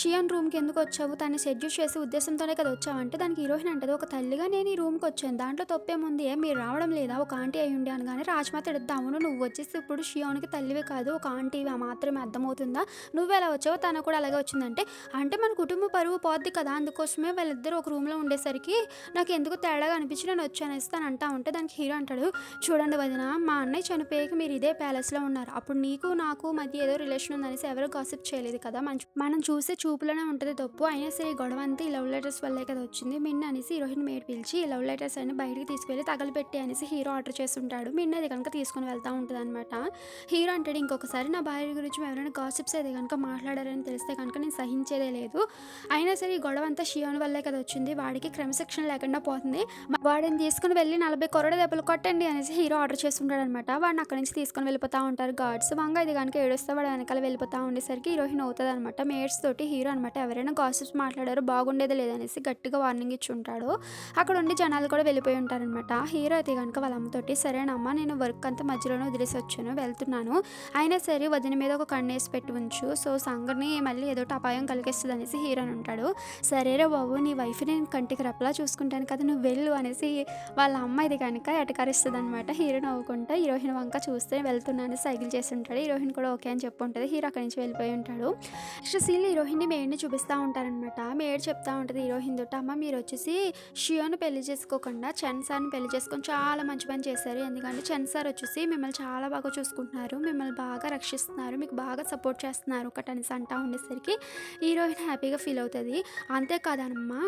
షియాన్ రూమ్కి ఎందుకు వచ్చావు, తను సెడ్యూస్ చేసే ఉద్దేశంతోనే కదా వచ్చావంటే దానికి హీరోయిన్ అంటది, ఒక తల్లిగా నేను ఈ రూమ్కి వచ్చాను, దాంట్లో తప్పేముంది, మీరు రావడం లేదా, ఒక ఆంటీ అయి ఉండి అనగానే రాజమాత ఎడుద్దా, అవును నువ్వు వచ్చేసి ఇప్పుడు షియాన్కి తల్లివే కాదు ఒక ఆంటీవి మాత్రమే అర్థమవుతుందా, నువ్వు ఎలా వచ్చావో తను కూడా అలాగే వచ్చిందంటే, అంటే మన కుటుంబ పరువు పోద్ది కదా, అందుకోసమే వాళ్ళిద్దరూ ఒక రూమ్లో ఉండేసరికి నాకు ఎందుకు తేడాగా అనిపించి నేను వచ్చానేసి తను అంటా ఉంటే దానికి హీరో అంటాడు, చూడండి వదిన, మా అన్నయ్య చనిపోయాక మీరు ఇదే ప్యాలెస్లో ఉన్నారు, అప్పుడు నీకు నాకు మధ్య ఏదో రిలేషన్ ఉందనేసి ఎవరు గాసిప్ చేయలేదు కదా, మనం చూసే చూపులోనే ఉంటుంది తప్పు, అయినా సరే ఈ గొడవ అంతా ఈ లవ్ లెటర్స్ వల్లే కదా వచ్చింది మిన్న అనేసి హీరోయిన్ మేడ్ పిలిచి ఈ లవ్ లెటర్స్ అన్ని బయటికి తీసుకెళ్ళి తగలపెట్టి అనేసి హీరో ఆర్డర్ చేస్తుంటాడు. మిన్న అది కనుక తీసుకుని వెళ్తూ ఉంటుంది అనమాట. హీరో అంటాడు, ఇంకొకసారి నా భార్య గురించి ఎవరైనా గాసిప్స్ అయితే కనుక మాట్లాడారని తెలిస్తే కనుక నేను సహించేదే లేదు, అయినా సరే ఈ గొడవ అంతా షియోన్ వల్లే కదా వచ్చింది, వాడికి క్రమశిక్షణ లేకుండా పోతుంది, వాడిని తీసుకుని వెళ్ళి 40 కొరడ దెబ్బలు కొట్టండి అనేసి హీరో ఆర్డర్ చేస్తుంటాడు అనమాట. వాడిని అక్కడి నుంచి తీసుకొని వెళ్ళిపోతూ ఉంటారు గార్డ్స్. వంగ ఇది కనుక ఏడుస్తే వాడు వెనకాల వెళ్ళిపోతూ ఉండేసరికి హీరోయిన్ అవుతుంది అనమాట. మేడ్స్ తోటి హీరో అనమాట, ఎవరైనా గాసిప్స్ మాట్లాడారో బాగుండేది లేదనేసి గట్టిగా వార్నింగ్ ఇచ్చి ఉంటాడు. అక్కడ ఉండి జనాలు కూడా వెళ్ళిపోయి ఉంటారనమాట. హీరో అయితే కనుక వాళ్ళ అమ్మతోటి, సరేనమ్మా నేను వర్క్ అంతా మధ్యలోనే వదిలేసి వచ్చాను, వెళ్తున్నాను, అయినా సరే వదిన మీద ఒక కన్నేసి పెట్టి ఉంచు, సో సంగర్ని మళ్ళీ ఏదో అపాయం కలిగిస్తుంది అనేసి హీరో అని ఉంటాడు. సరేరా బాబు నీ వైఫ్ నేను కంటికి రెప్పలా చూసుకుంటాను కదా, నువ్వు వెళ్ళు అనేసి వాళ్ళ అమ్మ ఇది కనుక ఎటకరిస్తుంది అనమాట. హీరో నవ్వుకుంటా హీరోయిన్ వంక చూస్తే వెళ్తున్నాను సైకిల్ చేసి ఉంటాడు. హీరోయిన్ కూడా ఓకే అని చెప్పి ఉంటుంది. హీరో అక్కడి నుంచి వెళ్ళిపోయి ఉంటాడు. నెక్స్ట్ సీన్లో హీరోయిన్ని మేడ్ని చూపిస్తూ ఉంటారనమాట. మేడ్ చెప్తా ఉంటుంది హీరోయిన్ తోటి, అమ్మ మీరు వచ్చేసి షియోను పెళ్లి చేసుకోకుండా చెన్ సార్ని పెళ్లి చేసుకొని చాలా మంచి పని చేశారు, ఎందుకంటే చెన్ సార్ వచ్చేసి మిమ్మల్ని చాలా బాగా చూసుకుంటున్నారు, మిమ్మల్ని బాగా రక్షిస్తున్నారు, మీకు బాగా సపోర్ట్ చేస్తున్నారు ఒకటి అనేసి అంటా ఉండేసరికి హీరోయిన్ హ్యాపీగా ఫీల్ అవుతుంది. అంతేకాదమ్మా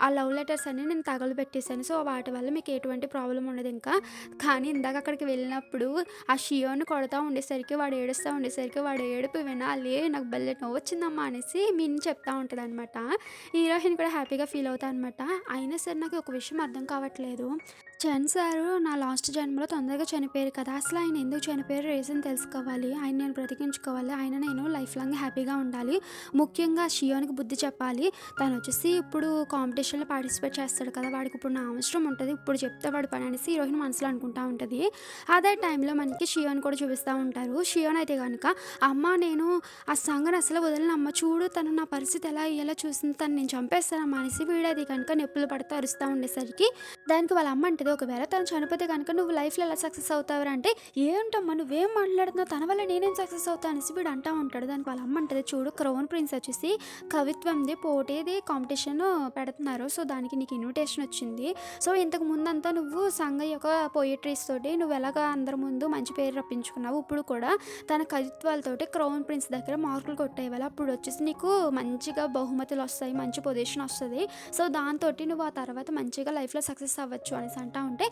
ఆ లవ్ లెటర్స్ అన్నీ నేను తగలబెట్టేశాను, సో వాటి వల్ల మీకు ఎటువంటి ప్రాబ్లం ఉండదు ఇంకా, కానీ ఇందాక అక్కడికి వెళ్ళినప్పుడు ఆ షియోని కొడతా ఉండేసరికి వాడు ఏడుస్తూ ఉండేసరికి వాడు ఏడుపు వినాలి, నాకు భలే నవ్వు వచ్చిందమ్మా అనేసి మీన్ చెప్తా ఉంటుంది అనమాట. హీరోయిన్ కూడా హ్యాపీగా ఫీల్ అవుతా అనమాట. అయినా సరే నాకు ఒక విషయం అర్థం కావట్లేదు, చెన్ సారు నా లాస్ట్ జన్మలో తొందరగా చనిపోయారు కదా, అసలు ఆయన ఎందుకు చనిపోయారు రీజన్ తెలుసుకోవాలి, ఆయన నేను బ్రతికించుకోవాలి, ఆయన నేను లైఫ్ లాంగ్ హ్యాపీగా ఉండాలి, ముఖ్యంగా షియోనికి బుద్ధి చెప్పాలి, తను వచ్చేసి ఇప్పుడు కాంపిటీషన్లో పార్టిసిపేట్ చేస్తాడు కదా, వాడికి ఇప్పుడు నా అవసరం ఉంటుంది, ఇప్పుడు చెప్తే వాడు పని అనేసి హీరోయిన్ మనసులో అనుకుంటా ఉంటుంది. అదే టైంలో మనకి షియోన్ కూడా చూపిస్తూ ఉంటారు. షియోన్ అయితే కనుక, అమ్మ నేను ఆ సంగని అసలు వదిలినమ్మ, చూడు తను నా పరిస్థితి ఎలా అయ్యేలా చూసింది, తను నేను చంపేస్తానమ్మా అనేసి వీడైతే కనుక నొప్పులు పడుతూ అరుస్తూ ఉండేసరికి దానికి వాళ్ళ అమ్మ అంటది, ఒకవేళ తను చనిపోతే కనుక నువ్వు లైఫ్లో ఎలా సక్సెస్ అవుతావు అంటే, ఏంటమ్మా నువ్వేం మాట్లాడుతున్నావు, తన వల్ల నేనేం సక్సెస్ అవుతాను అనేసి వీడు అంటూ ఉంటాడు. దానికి వాళ్ళ అమ్మ అంటది, చూడు క్రౌన్ ప్రిన్స్ వచ్చేసి కవిత్వంది పోటీది కాంపిటీషన్ పెడుతున్నారు, సో దానికి నీకు ఇన్విటేషన్ వచ్చింది, సో ఇంతకు ముందంతా నువ్వు సంఘ యొక్క పోయిట్రీస్ తోటి నువ్వు ఎలాగా అందరి ముందు మంచి పేరు రప్పించుకున్నావు, ఇప్పుడు కూడా తన కవిత్వాలతోటి క్రౌన్ ప్రిన్స్ దగ్గర మార్కులు కొట్టేవాళ్ళు, అప్పుడు వచ్చేసి నీకు మంచిగా బహుమతులు వస్తాయి, మంచి పొజిషన్ వస్తుంది, సో దాంతో నువ్వు ఆ తర్వాత మంచిగా లైఫ్లో సక్సెస్ అవ్వచ్చు అనేసి అంటా ఉంటే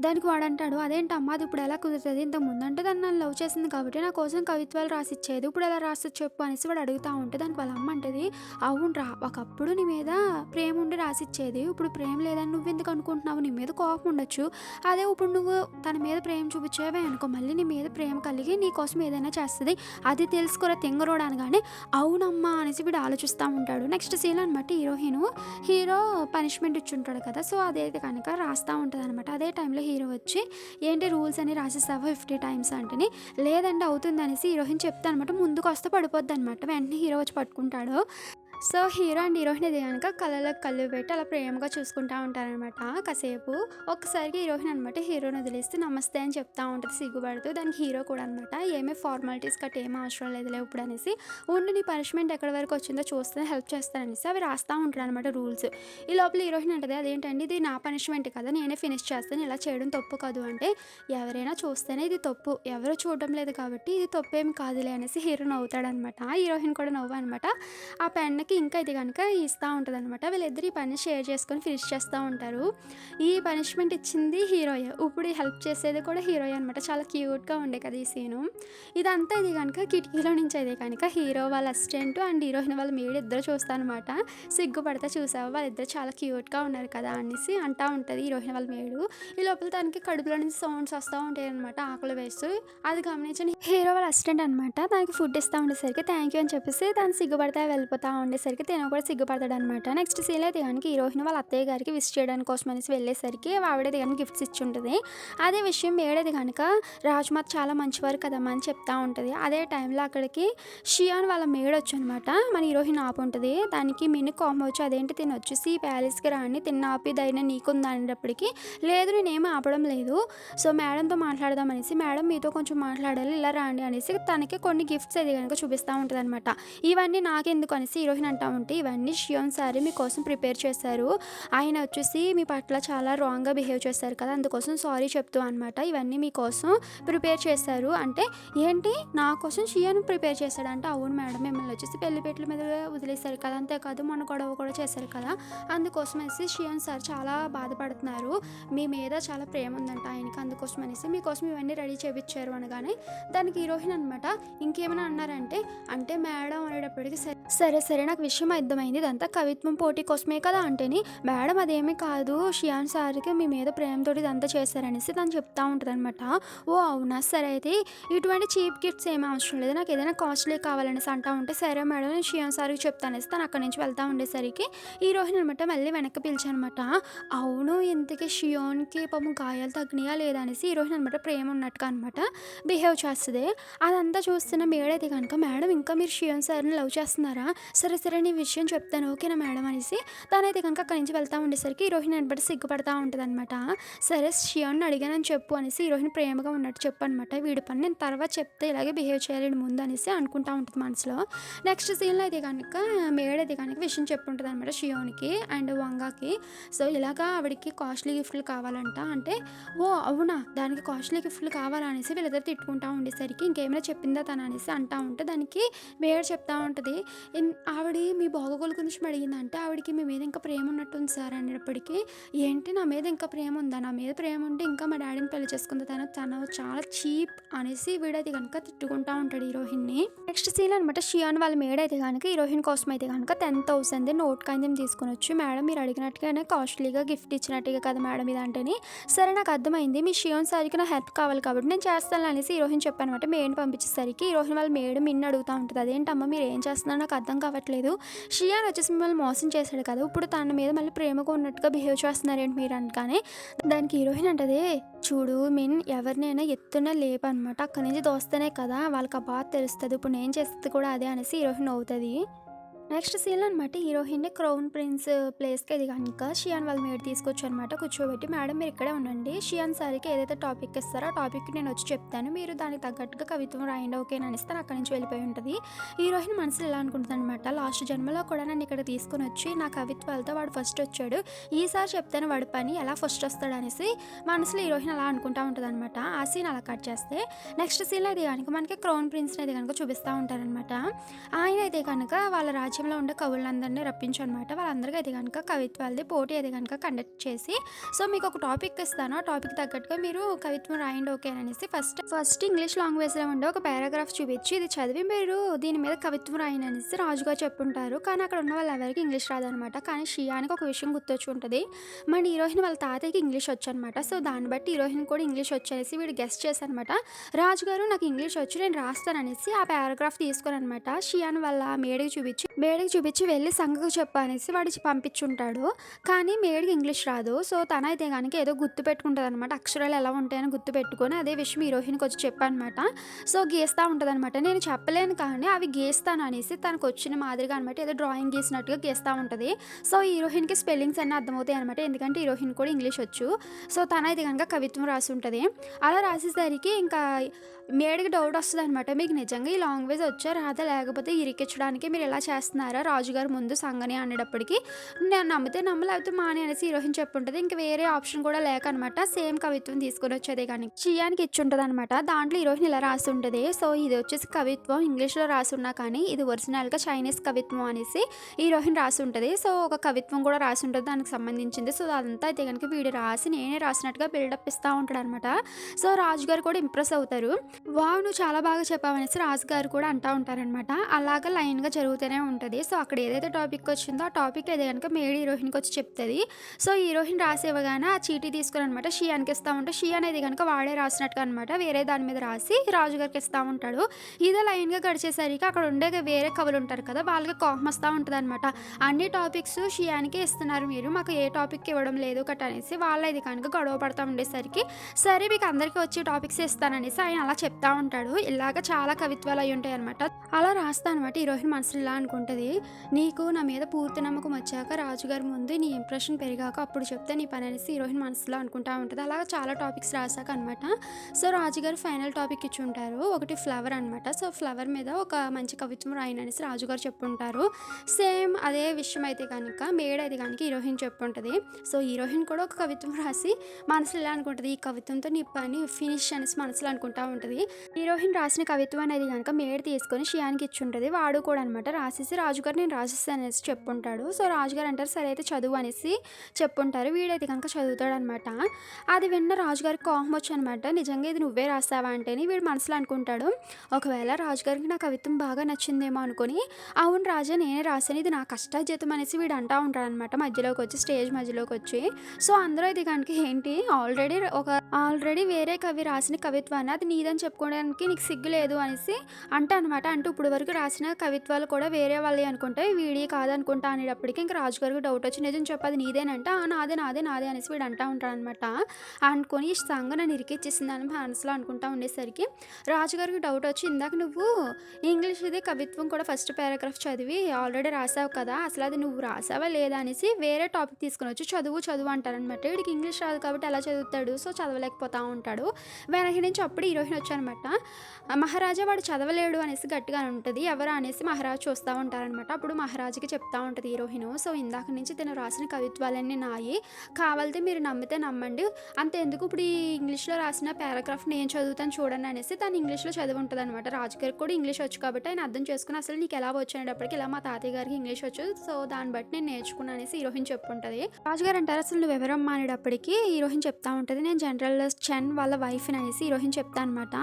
దానికి వాడంటాడు, అదేంటమ్మా అది ఇప్పుడు ఎలా కుదురుతుంది, ఇంతకు ముందంటే దాన్ని నన్ను లవ్ చేసింది కాబట్టి నా కోసం కవిత్వాలు రాసిచ్చేది, ఇప్పుడు ఎలా రాసి చెప్పు అనేసి వాడు అడుగుతూ ఉంటే దానికి వాళ్ళ అమ్మ అంటది, అవునరా ఒకప్పుడు నీ మీద ప్రేమ ఉండి రాసిచ్చేది, ఇప్పుడు ప్రేమ లేదని నువ్వు ఎందుకు అనుకుంటున్నావు, నీ మీద కోపం ఉండొచ్చు, అదే ఇప్పుడు నువ్వు తన మీద ప్రేమ చూపించేవే అనుకో, మళ్ళీ నీ మీద ప్రేమ కలిగి నీ కోసం ఏదైనా చేస్తుంది, అది తెలుసుకోరా తెంగరోడు అనగానే అవునమ్మా అనేసి వీడు ఆలోచిస్తూ ఉంటాడు. నెక్స్ట్ సీన్ అనమాట హీరో పనిష్మెంట్ ఇచ్చుంటాడు కదా, సో అదైతే కనుక రాస్తూ ఉంటుంది అనమాట. అనమాట. అదే టైంలో హీరో వచ్చి ఏంటి రూల్స్ అని రాసేసావా 50 టైమ్స్ అంటేని లేదండి అవుతుంది అనేసి హీరోయిన్ చెప్తా అనమాట. ముందుకొస్తే పడిపోద్ది అనమాట. వెంటనే హీరో వచ్చి పట్టుకుంటాడు. సో, హీరో అండ్ హీరోయిన్ ఇది గనక కళ్ళలోకి కళ్ళు పెట్టి అలా ప్రేమగా చూసుకుంటా ఉంటారనమాట కాసేపు. ఒక్కసారిగా హీరోయిన్ అనమాట హీరోని వదిలేసి నమస్తే అని చెప్తా ఉంటది సిగ్గుపడుతూ. దానికి హీరో కూడా అనమాట ఏమీ ఫార్మాలిటీస్ గట్ట ఏమి అవసరం లేదులే ఇప్పుడనేసి, ఉండు నీ పనిష్మెంట్ ఎక్కడి వరకు వచ్చిందో చూస్తే హెల్ప్ చేస్తాననేసి అవి రాస్తా ఉంటాడనమాట రూల్స్. ఈ లోపల హీరోయిన్ అంటది అదేంటండి ఇది నా పనిష్మెంట్ కదా నేనే ఫినిష్ చేస్తాను ఇలా చేయడం తప్పు కాదు అంటే, ఎవరైనా చూస్తేనే ఇది తప్పు ఎవరు చూడడం లేదు కాబట్టి ఇది తప్పేమి కాదులే అనేసి హీరో నవ్వుతాడనమాట. హీరోయిన్ కూడా నవ్వు అనమాట. ఆ పెన్నుకి ఇంకా ఇది కనుక ఇస్తా ఉంటదనమాట. వీళ్ళిద్దరు ఈ పని షేర్ చేసుకొని ఫినిష్ చేస్తూ ఉంటారు. ఈ పనిష్మెంట్ ఇచ్చింది హీరోయే. ఇప్పుడు ఈ హెల్ప్ చేసేది కూడా హీరోయే అనమాట. చాలా క్యూట్‌గా ఉండే కదా ఈ సీను. ఇదంతా ఇది కనుక కిటికీలో నుంచి అయితే కనుక హీరో వాళ్ళ అసిస్టెంట్ అండ్ హీరోయిన్ వాళ్ళ మేడ్ ఇద్దరు చూస్తారనమాట. సిగ్గుపడతా చూసావా వాళ్ళిద్దరు చాలా క్యూట్‌గా ఉన్నారు కదా అనేసి అంటా ఉంటది హీరోయిన్ వాళ్ళ మేడు. ఈ లోపల తనకి కడుపులో నుంచి సౌండ్స్ వస్తూ ఉంటాయనమాట ఆకలి వేస్తూ. అది గమనించిన హీరో వాళ్ళ అసిస్టెంట్ అనమాట దానికి ఫుడ్ ఇస్తా ఉండేసరికి థ్యాంక్ యూ అని చెప్పేసి దాన్ని సిగ్గుపడతా వెళ్ళిపోతా ఉండేసరికి తిన కూడా సిగ్గుపడతాడనమాట. నెక్స్ట్ సీన్‌లో అయితే గనుక హీరోయిన్ వాళ్ళ అత్తయ్య గారికి విష్ చేయడానికి కోసం అనేసి వెళ్ళేసరికి ఆవిడైతే గనుక గిఫ్ట్స్ ఇచ్చుంటది. అదే విషయం మేడైతే గనుక రాజ్‌మాత చాలా మంచివారు కదమ్మా అని చెప్తా ఉంటది. అదే టైంలో అక్కడికి షియాన్ వాళ్ళ మేడ్ వచ్చనమాట. మన హీరోయిన్ ఆపుంటది. దానికి మినీ కోపం వచ్చి అదేంటి తిను వచ్చేసి ప్యాలెస్‌కి రాని తిన్న ఆపి ధైర్యం నీకుందా అనేటప్పటికి లేదు నేనేమి ఆపడం లేదు. సో మేడంతో మాట్లాడదాం అనేసి మేడం మీతో కొంచెం మాట్లాడాలి ఇలా రాండి అనేసి తనకి కొన్ని గిఫ్ట్స్ అది గనుక చూపిస్తూ ఉంటదనమాట. ఇవన్నీ నాకెందుకు అనేసి హీరోయిన్ అంటా ఉంటే ఇవన్నీ షియాన్ సారీ మీకోసం ప్రిపేర్ చేశారు. ఆయన వచ్చేసి మీ పట్ల చాలా రాంగ్‌గా బిహేవ్ చేశారు కదా అందుకోసం సారీ చెప్తూ అనమాట. ఇవన్నీ మీకోసం ప్రిపేర్ చేశారు అంటే ఏంటి నా కోసం షియాన్ ప్రిపేర్ చేశాడంటే అవును మేడం మిమ్మల్ని వచ్చేసి పెళ్లిపేటల మీద వదిలేశారు కదా అంతేకాదు మన గొడవ కూడా చేశారు కదా అందుకోసం అనేసి షియాన్ సార్ చాలా బాధపడుతున్నారు. మీ మీద చాలా ప్రేమ ఉందంట ఆయనకి అందుకోసం అనేసి మీకోసం ఇవన్నీ రెడీ చేయించారు అనగానే దానికి హీరోయిన్ అనమాట ఇంకేమైనా అన్నారంటే అంటే మేడం అనేటప్పటికి సరే సరే నాకు విషయం అర్థమైంది ఇదంతా కవిత్వం పోటీ కోసమే కదా అంటేని మేడం అదేమీ కాదు షియాన్ సార్కి మీ మీద ప్రేమతో ఇదంతా చేశారనేసి తను చెప్తా ఉంటుంది అనమాట. ఓ అవునా సరే అయితే ఇటువంటి చీప్ గిఫ్ట్స్ ఏమీ అవసరం లేదు నాకు ఏదైనా కాస్ట్లీ కావాలనేసి అంటా ఉంటే సరే మేడం నేను షియాన్ సార్కి చెప్తానేసి తను అక్కడి నుంచి వెళ్తా ఉండేసరికి హీరోయిన్ అనమాట మళ్ళీ వెనక్కి పిలిచానమాట. అవును ఇంతకీ షియాన్కి పాపం గాయాలు తగ్గినాయా లేదా అనేసి హీరోయిన్ అనమాట ప్రేమ ఉన్నట్టుగా అనమాట బిహేవ్ చేస్తుంది. అదంతా చూస్తున్న మేడైతే కనుక మేడం ఇంకా మీరు షియాన్ సార్ని లవ్ చేస్తున్నారా సరే సరే నీ విషయం చెప్తాను ఓకేనా మేడం అనేసి తనైతే కనుక అక్కడి నుంచి వెళ్తా ఉండేసరికి హీరోయిన్ అనమాట సిగ్గుపడతా ఉంటుంది అనమాట. సరే షియాన్ని అడిగానని చెప్పు అనేసి హీరోయిన్ ప్రేమగా ఉన్నట్టు చెప్పు అనమాట. వీడి పని నేను తర్వాత చెప్తే ఇలాగే బిహేవ్ చేయాలి ముందు అనేసి అనుకుంటా ఉంటుంది మనసులో. నెక్స్ట్ సీన్లో అయితే కనుక మేడ్ అయితే కనుక విషయం చెప్పుంటుంది అనమాట షియాన్కి అండ్ వంగాకి. సో ఇలాగా ఆవిడకి కాస్ట్లీ గిఫ్ట్లు కావాలంట అంటే ఓ అవునా దానికి కాస్ట్లీ గిఫ్ట్లు కావాలనేసి వీళ్ళిద్దరు తిట్టుకుంటా ఉండేసరికి ఇంకేమైనా చెప్పిందా తను అనేసి అంటా ఉంటే దానికి మేడ్ చెప్తా ఉంటుంది ఆవిడ మీ బాగోగుల గురించి అడిగిందంటే ఆవిడకి మీ మీద ఇంకా ప్రేమ ఉన్నట్టుంది సార్ అనేటప్పటికి ఏంటి నా మీద ఇంకా ప్రేమ ఉందా నా మీద ప్రేమ ఉంటే ఇంకా మా డాడీని పెళ్లి చేసుకుంది తను చాలా చీప్ అనేసి వీడైతే కనుక తిట్టుకుంటా ఉంటాడు హీరోయిన్ని. నెక్స్ట్ సీన్ అనమాట షియాన్ వాళ్ళ మేడ్ అయితే కనుక హీరోయిన్ కోసం అయితే కనుక 10,000 నోట్ కాయిందం తీసుకుని వచ్చి మేడం మీరు అడిగినట్టుగానే కాస్ట్లీగా గిఫ్ట్ ఇచ్చినట్టుగా కదా మేడం ఇది అంటేని సరే నాకు అర్థమైంది మీ షియాన్ సార్కి నా హెల్ప్ కావాలి కాబట్టి నేను చేస్తాను అనేసి హీరోయిన్ చెప్పానమాట. మేడ్ పంపించేసరికి హీరోయిన్ వాళ్ళ మేడ్ మిన్ను అడుగుతూ ఉంటుంది అదేంటమ్మా మీరు ఏం చేస్తున్నారో నాకు అర్థం కావట్లేదు షియాన్ వచ్చేసి మిమ్మల్ని మోసం చేశాడు కదా ఇప్పుడు తన మీద మళ్ళీ ప్రేమగా ఉన్నట్టుగా బిహేవ్ చేస్తున్నారేంటి మీరు అనగానే దానికి హీరోయిన్ అంటది చూడు మీన్ ఎవరినైనా ఎత్తున లేపనమాట అక్కడి నుంచి దోస్తేనే కదా వాళ్ళకి ఆ బాధ తెలుస్తుంది ఇప్పుడు నేను చేస్తుంది కూడా అదే అనేసి హీరోయిన్ అవుతుంది. నెక్స్ట్ సీన్ అనమాట హీరోయిన్ని క్రౌన్ ప్రిన్స్ ప్లేస్కి ఇది కనుక షియాన్ వాళ్ళ మేడ్ తీసుకొచ్చి అనమాట కూర్చోబెట్టి మేడం మీరు ఇక్కడే ఉండండి షియాన్ సార్కి ఏదైతే టాపిక్ ఇస్తారో ఆ టాపిక్ నేను వచ్చి చెప్తాను మీరు దానికి తగ్గట్టుగా కవిత్వం రాయండి ఓకేనా అనిస్తాను అక్కడి నుంచి వెళ్ళిపోయి ఉంటుంది. హీరోయిన్ మనసులో ఎలా అనుకుంటుంది అనమాట లాస్ట్ జన్మలో కూడా నన్ను ఇక్కడ తీసుకుని వచ్చి నా కవిత్వాలతో వాడు ఫస్ట్ వచ్చాడు ఈసారి చెప్తాను వాడి పని ఎలా ఫస్ట్ వస్తాడు అనేసి మనసులో హీరోయిన్ అలా అనుకుంటా ఉంటుంది అనమాట. ఆ సీన్ అలా కట్ చేస్తే నెక్స్ట్ సీన్లో ఇది కనుక మనకి క్రౌన్ ప్రిన్స్ని అయితే కనుక చూపిస్తూ ఉంటారనమాట. ఆయన అయితే కనుక వాళ్ళ రాజ్యంలో ఉండే కవులందరినీ రప్పించనమాట వాళ్ళందరికీ అయితే కనుక కవిత్వాలది పోటీ అయితే కనుక కండక్ట్ చేసి సో మీకు ఒక టాపిక్ ఇస్తాను ఆ టాపిక్ తగ్గట్టుగా మీరు కవిత్వం రాయండి ఓకే అనేసి ఫస్ట్ ఇంగ్లీష్ లాంగ్వేజ్లో ఉండే ఒక పారాగ్రాఫ్ చూపించి ఇది చదివి మీరు దీని మీద కవిత్వం రాయని అనేసి రాజుగారు చెప్పుంటారు. కానీ అక్కడ ఉన్న వాళ్ళు ఎవరికి ఇంగ్లీష్ రాదనమాట. కానీ షియానికి ఒక విషయం గుర్తొచ్చి ఉంటుంది మన హీరోయిన్ వాళ్ళ తాతయ్యకి ఇంగ్లీష్ వచ్చనమాట. సో దాన్ని బట్టి హీరోయిన్ కూడా ఇంగ్లీష్ వచ్చేసి వీడు గెస్ట్ చేశారనమాట. రాజుగారు నాకు ఇంగ్లీష్ వచ్చి నేను రాస్తాననేసి ఆ పారాగ్రాఫ్ తీసుకొని అనమాట షియాన్ వాళ్ళ మేడకి చూపించి మేడికి చూపించి వెళ్ళి సంగకు చెప్పు అనేసి వాడు పంపించుంటాడు. కానీ మేడికి ఇంగ్లీష్ రాదు. సో, తనైతే గనుక ఏదో గుర్తుపెట్టుకుంటదనమాట. అక్షరాలు ఎలా ఉంటాయని గుర్తుపెట్టుకొని అదే విషయం హీరోయిన్‌కొచ్చి చెప్పనమాట. సో, గీస్తా ఉంటదనమాట. నేను చెప్పలేను కానీ అవి గీస్తాననేసి తనకొచ్చిన మాదిరిగా అనమాట. ఏదో డ్రాయింగ్ గీసినట్టుగా గీస్తా ఉంటది. సో, హీరోయిన్‌కి స్పెల్లింగ్స్ అన్నీ అర్థమవుతాయనమాట. ఎందుకంటే హీరోయిన్‌కి కూడా ఇంగ్లీష్ వచ్చు. సో, తనైతే గనుక కవిత్వం రాసుంటది. అలా రాసేసరికి ఇంకా మేడికి డౌట్ వస్తదనమాట. మీకు నిజంగా ఈ లాంగ్వేజ్ వచ్చా రాదా? లేకపోతే ఇరికిచ్చడానికి మీరు ఇలా చేస్తున్నారా రాజుగారి ముందు సంగని అనేటప్పటికి, నేను నమ్మితే నమ్ము లేకపోతే మాని అనేసి హీరోయిన్ చెప్పుంటది. ఇంక వేరే ఆప్షన్ కూడా లేకనమాట సేమ్ కవిత్వం తీసుకొని వచ్చేదే కానీ షియాన్‌కి ఇచ్చుంటదనమాట. దాంట్లో హీరోయిన్ ఇలా రాసుంటది. సో, ఇది వచ్చేసి కవిత్వం ఇంగ్లీష్‌లో రాసున్నా కానీ ఇది ఒరిజినల్‌గా చైనీస్ కవిత్వం అనేసి హీరోయిన్ రాసుంటది. సో, ఒక కవిత్వం కూడా రాసుంటది దానికి సంబంధించింది. సో, అదంతా అయితే గనుక వీడు రాసి నేనే రాసినట్టుగా బిల్డప్ ఇస్తా ఉంటాడనమాట. సో, రాజుగారు కూడా ఇంప్రెస్ అవుతారు. వావ్! నువ్వు చాలా బాగా చెప్పావనేసి రాజుగారు కూడా అంటా ఉంటారనమాట. అలాగా లైన్‌గా జరుగుతూనే ఉంటది. సో, అక్కడ ఏదైతే టాపిక్ వచ్చిందో ఆ టాపిక్ అయితే గనుక మేడి హీరోయిన్‌కొచ్చి చెప్తది. సో, హీరోయిన్ రాసివ్వగానే ఆ చీటీ తీసుకొని అనమాట షియాన్‌కి ఇస్తా ఉంటే, షియాన్ అయితే గనుక వాడే రాసినట్టుగా అనమాట వేరే దాని మీద రాసి రాజుగారికి ఇస్తా ఉంటాడు. ఇదే లైన్‌గా గడిచేసరికి అక్కడ ఉండే వేరే కవులు ఉంటారు కదా! వాళ్ళకి కోపం వస్తా ఉంటదనమాట. అన్ని టాపిక్స్ షియాన్‌కే ఇస్తున్నారు మీరు. మాకు ఏ టాపిక్ ఇవ్వడం లేదు కట అనేసి వాళ్ళైతే కనుక గొడవ పడతా ఉండేసరికి, సరే మీకు అందరికీ వచ్చే టాపిక్స్ ఇస్తాననేసి ఆయన అలా చెప్తా ఉంటాడు. ఇలాగ చాలా కవిత్వాలు అయి ఉంటాయనమాట. అలా రాస్తా అనమాట. హీరోయిన్ మనసులో ఇలా అనుకుంటది, నీకు నా మీద పూర్తి నమ్మకం వచ్చాక రాజుగారి ముందు నీ ఇంప్రెషన్ పెరిగాక అప్పుడు చెప్తే నీ పని అనేసి హీరోయిన్ మనసులో అనుకుంటా ఉంటది. అలాగా చాలా టాపిక్స్ రాసాక అనమాట. సో, రాజుగారు ఫైనల్ టాపిక్ ఇచ్చి ఉంటారు. ఒకటి ఫ్లవర్ అనమాట. సో, ఫ్లవర్ మీద ఒక మంచి కవిత్వం రాయననేసి రాజుగారు చెప్పుంటారు. సేమ్ అదే విషయం అయితే కనుక మేడైతే కనుక హీరోయిన్ చెప్పుంటది. సో, హీరోయిన్ కూడా ఒక కవిత్వం రాసి మనసులో ఇలా అనుకుంటది, ఈ కవిత్వంతో నీ పని ఫినిష్ అనేసి మనసులో అనుకుంటా ఉంటది. హీరోయిన్ రాసిన కవిత్వం అనేది కనుక మేడ్ తీసుకొని షియాన్‌కి ఇచ్చుంటది. వాడు కూడా అనమాట రాసేసి రాజుగారు నేను రాసేసాను అనేసి చెప్పుంటాడు. సో, రాజుగారు అంటారు సరే అయితే చదువు అనేసి చెప్పుంటారు. వీడైతే కనుక చదువుతాడనమాట. అది విన్న రాజుగారికి కోపం వచ్చనమాట. నిజంగా ఇది నువ్వే రాసావా అంటేని వీడు మనసులో అనుకుంటాడు, ఒకవేళ రాజుగారికి నా కవిత్వం బాగా నచ్చిందేమో అనుకుని, అవును రాజా నేనే రాసాను ఇది నా కష్టార్జితం అనేసి వీడు అంటా ఉంటాడనమాట మధ్యలోకి వచ్చి, స్టేజ్ మధ్యలోకి వచ్చి. సో, అందరూ ఇది కనుక ఏంటి ఆల్రెడీ వేరే కవి రాసిన కవిత్వాన్ని అది నీదని చెప్పుకోవడానికి నీకు సిగ్గు లేదు అనేసి అంటా అనమాట. అంటూ ఇప్పుడు వరకు రాసిన కవిత్వాలు కూడా వేరే వాళ్ళే అనుకుంటే వీడి కాదనుకుంటా అనేటప్పటికి ఇంకా రాజుగారికి డౌట్ వచ్చి, నిజం చెప్పు అది నీదేనంటే, నాదే నాదే నాదే అనేసి వీడు అంటా ఉంటాడనమాట. అనుకొని ఈ సంగ నన్ను ఇరికిచ్చేసిందని మనసులో అనుకుంటా ఉండేసరికి రాజుగారికి డౌట్ వచ్చి, ఇందాక నువ్వు ఇంగ్లీష్ ఇది కవిత్వం కూడా ఫస్ట్ పారాగ్రాఫ్ చదివి ఆల్రెడీ రాసావు కదా, అసలు అది నువ్వు రాసావా లేదా అనేసి వేరే టాపిక్ తీసుకుని వచ్చి చదువు చదువు అంటారనమాట. వీడికి ఇంగ్లీష్ రాదు కాబట్టి ఎలా చదువుతాడు. సో, చదవలేకపోతా ఉంటాడు. వెనక నుంచి అప్పుడు హీరోయిన్ వచ్చానమాట. మహారాజా వాడు చదవలేడు అనేసి గట్టిగా ఉంటుంది. ఎవరు అనేసి మహారాజు చూస్తూ ఉంటారనమాట. అప్పుడు మహారాజుకి చెప్తా ఉంటుంది హీరోయిన్, సో ఇందాక నుంచి తను రాసిన కవిత్వాలన్నీ నాయి, కావాలితే మీరు నమ్మితే నమ్మండి, అంతెందుకు ఇప్పుడు ఈ ఇంగ్లీష్లో రాసిన పారాగ్రాఫ్ నేను చదువుతాను చూడండి అనేసి తను ఇంగ్లీష్లో చదివి ఉంటుంది అనమాట. రాజుగారికి కూడా ఇంగ్లీష్ వచ్చు కాబట్టి ఆయన అర్థం చేసుకుని అసలు నీకు ఎలా వచ్చేటప్పటికి ఇలా మా తాతయ్య గారికి ఇంగ్లీష్ వచ్చు, సో దాన్ని బట్టి నేను నేర్చుకున్నాను అనేసి హీరోయిన్ చెప్పుంటుంది. రాజుగారు అంటారు అసలు నువ్వు ఎవరమ్మా అనేటప్పటికి హీరోయిన్ చెప్తా ఉంటుంది, నేను జనరల్ చెన్ వాళ్ళ వైఫ్ అనేసి హీరోయిన్ చెప్తా అనమాట.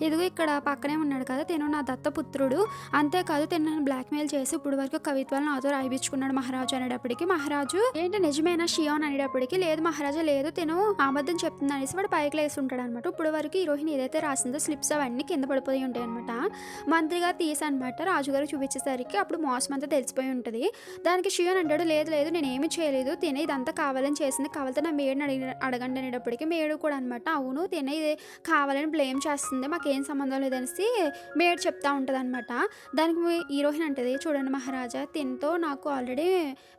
ఇదిగో ఇక్కడ పక్కనే ఉన్నాడు కదా తిను నా దత్తపుత్రుడు, అంతేకాదు తిను నన్ను బ్లాక్మెయిల్ చేసి ఇప్పుడు వరకు కవిత్వాలు నాతో రాయిపించుకున్నాడు మహారాజు అనేటప్పటికి, మహారాజు ఏంటి నిజమేనా షియాన్ అనేటప్పటికి, లేదు మహారాజా లేదు తిను అబద్ధం చెప్తుంది అనేసి వాడు పైకి లేసి ఉంటాడు అనమాట. ఇప్పుడు వరకు హీరోయిన్ ఏదైతే రాసిందో స్లిప్స్ అవన్నీ కింద పడిపోయి ఉంటాయి అనమాట. మంత్రి గారు తీసనమాట రాజుగారు చూపించేసరికి అప్పుడు మోసం అంతా తెలిసిపోయి ఉంటుంది. దానికి షియాన్ అంటాడు, లేదు లేదు నేను ఏమి చేయలేదు, తినే ఇదంతా కావాలని చేసింది, కావాలంటే నా మేడుని అడగండి అనేటప్పటికి మేడు కూడా అనమాట అవును తినే ఇది కావాలని బ్లేమ్ చేస్తుంది, మాకేం సంబంధం లేదనేసి మేడ్ చెప్తా ఉంటుంది అనమాట. దానికి హీరోయిన్ అంటది, చూడండి మహారాజా తినతో నాకు ఆల్రెడీ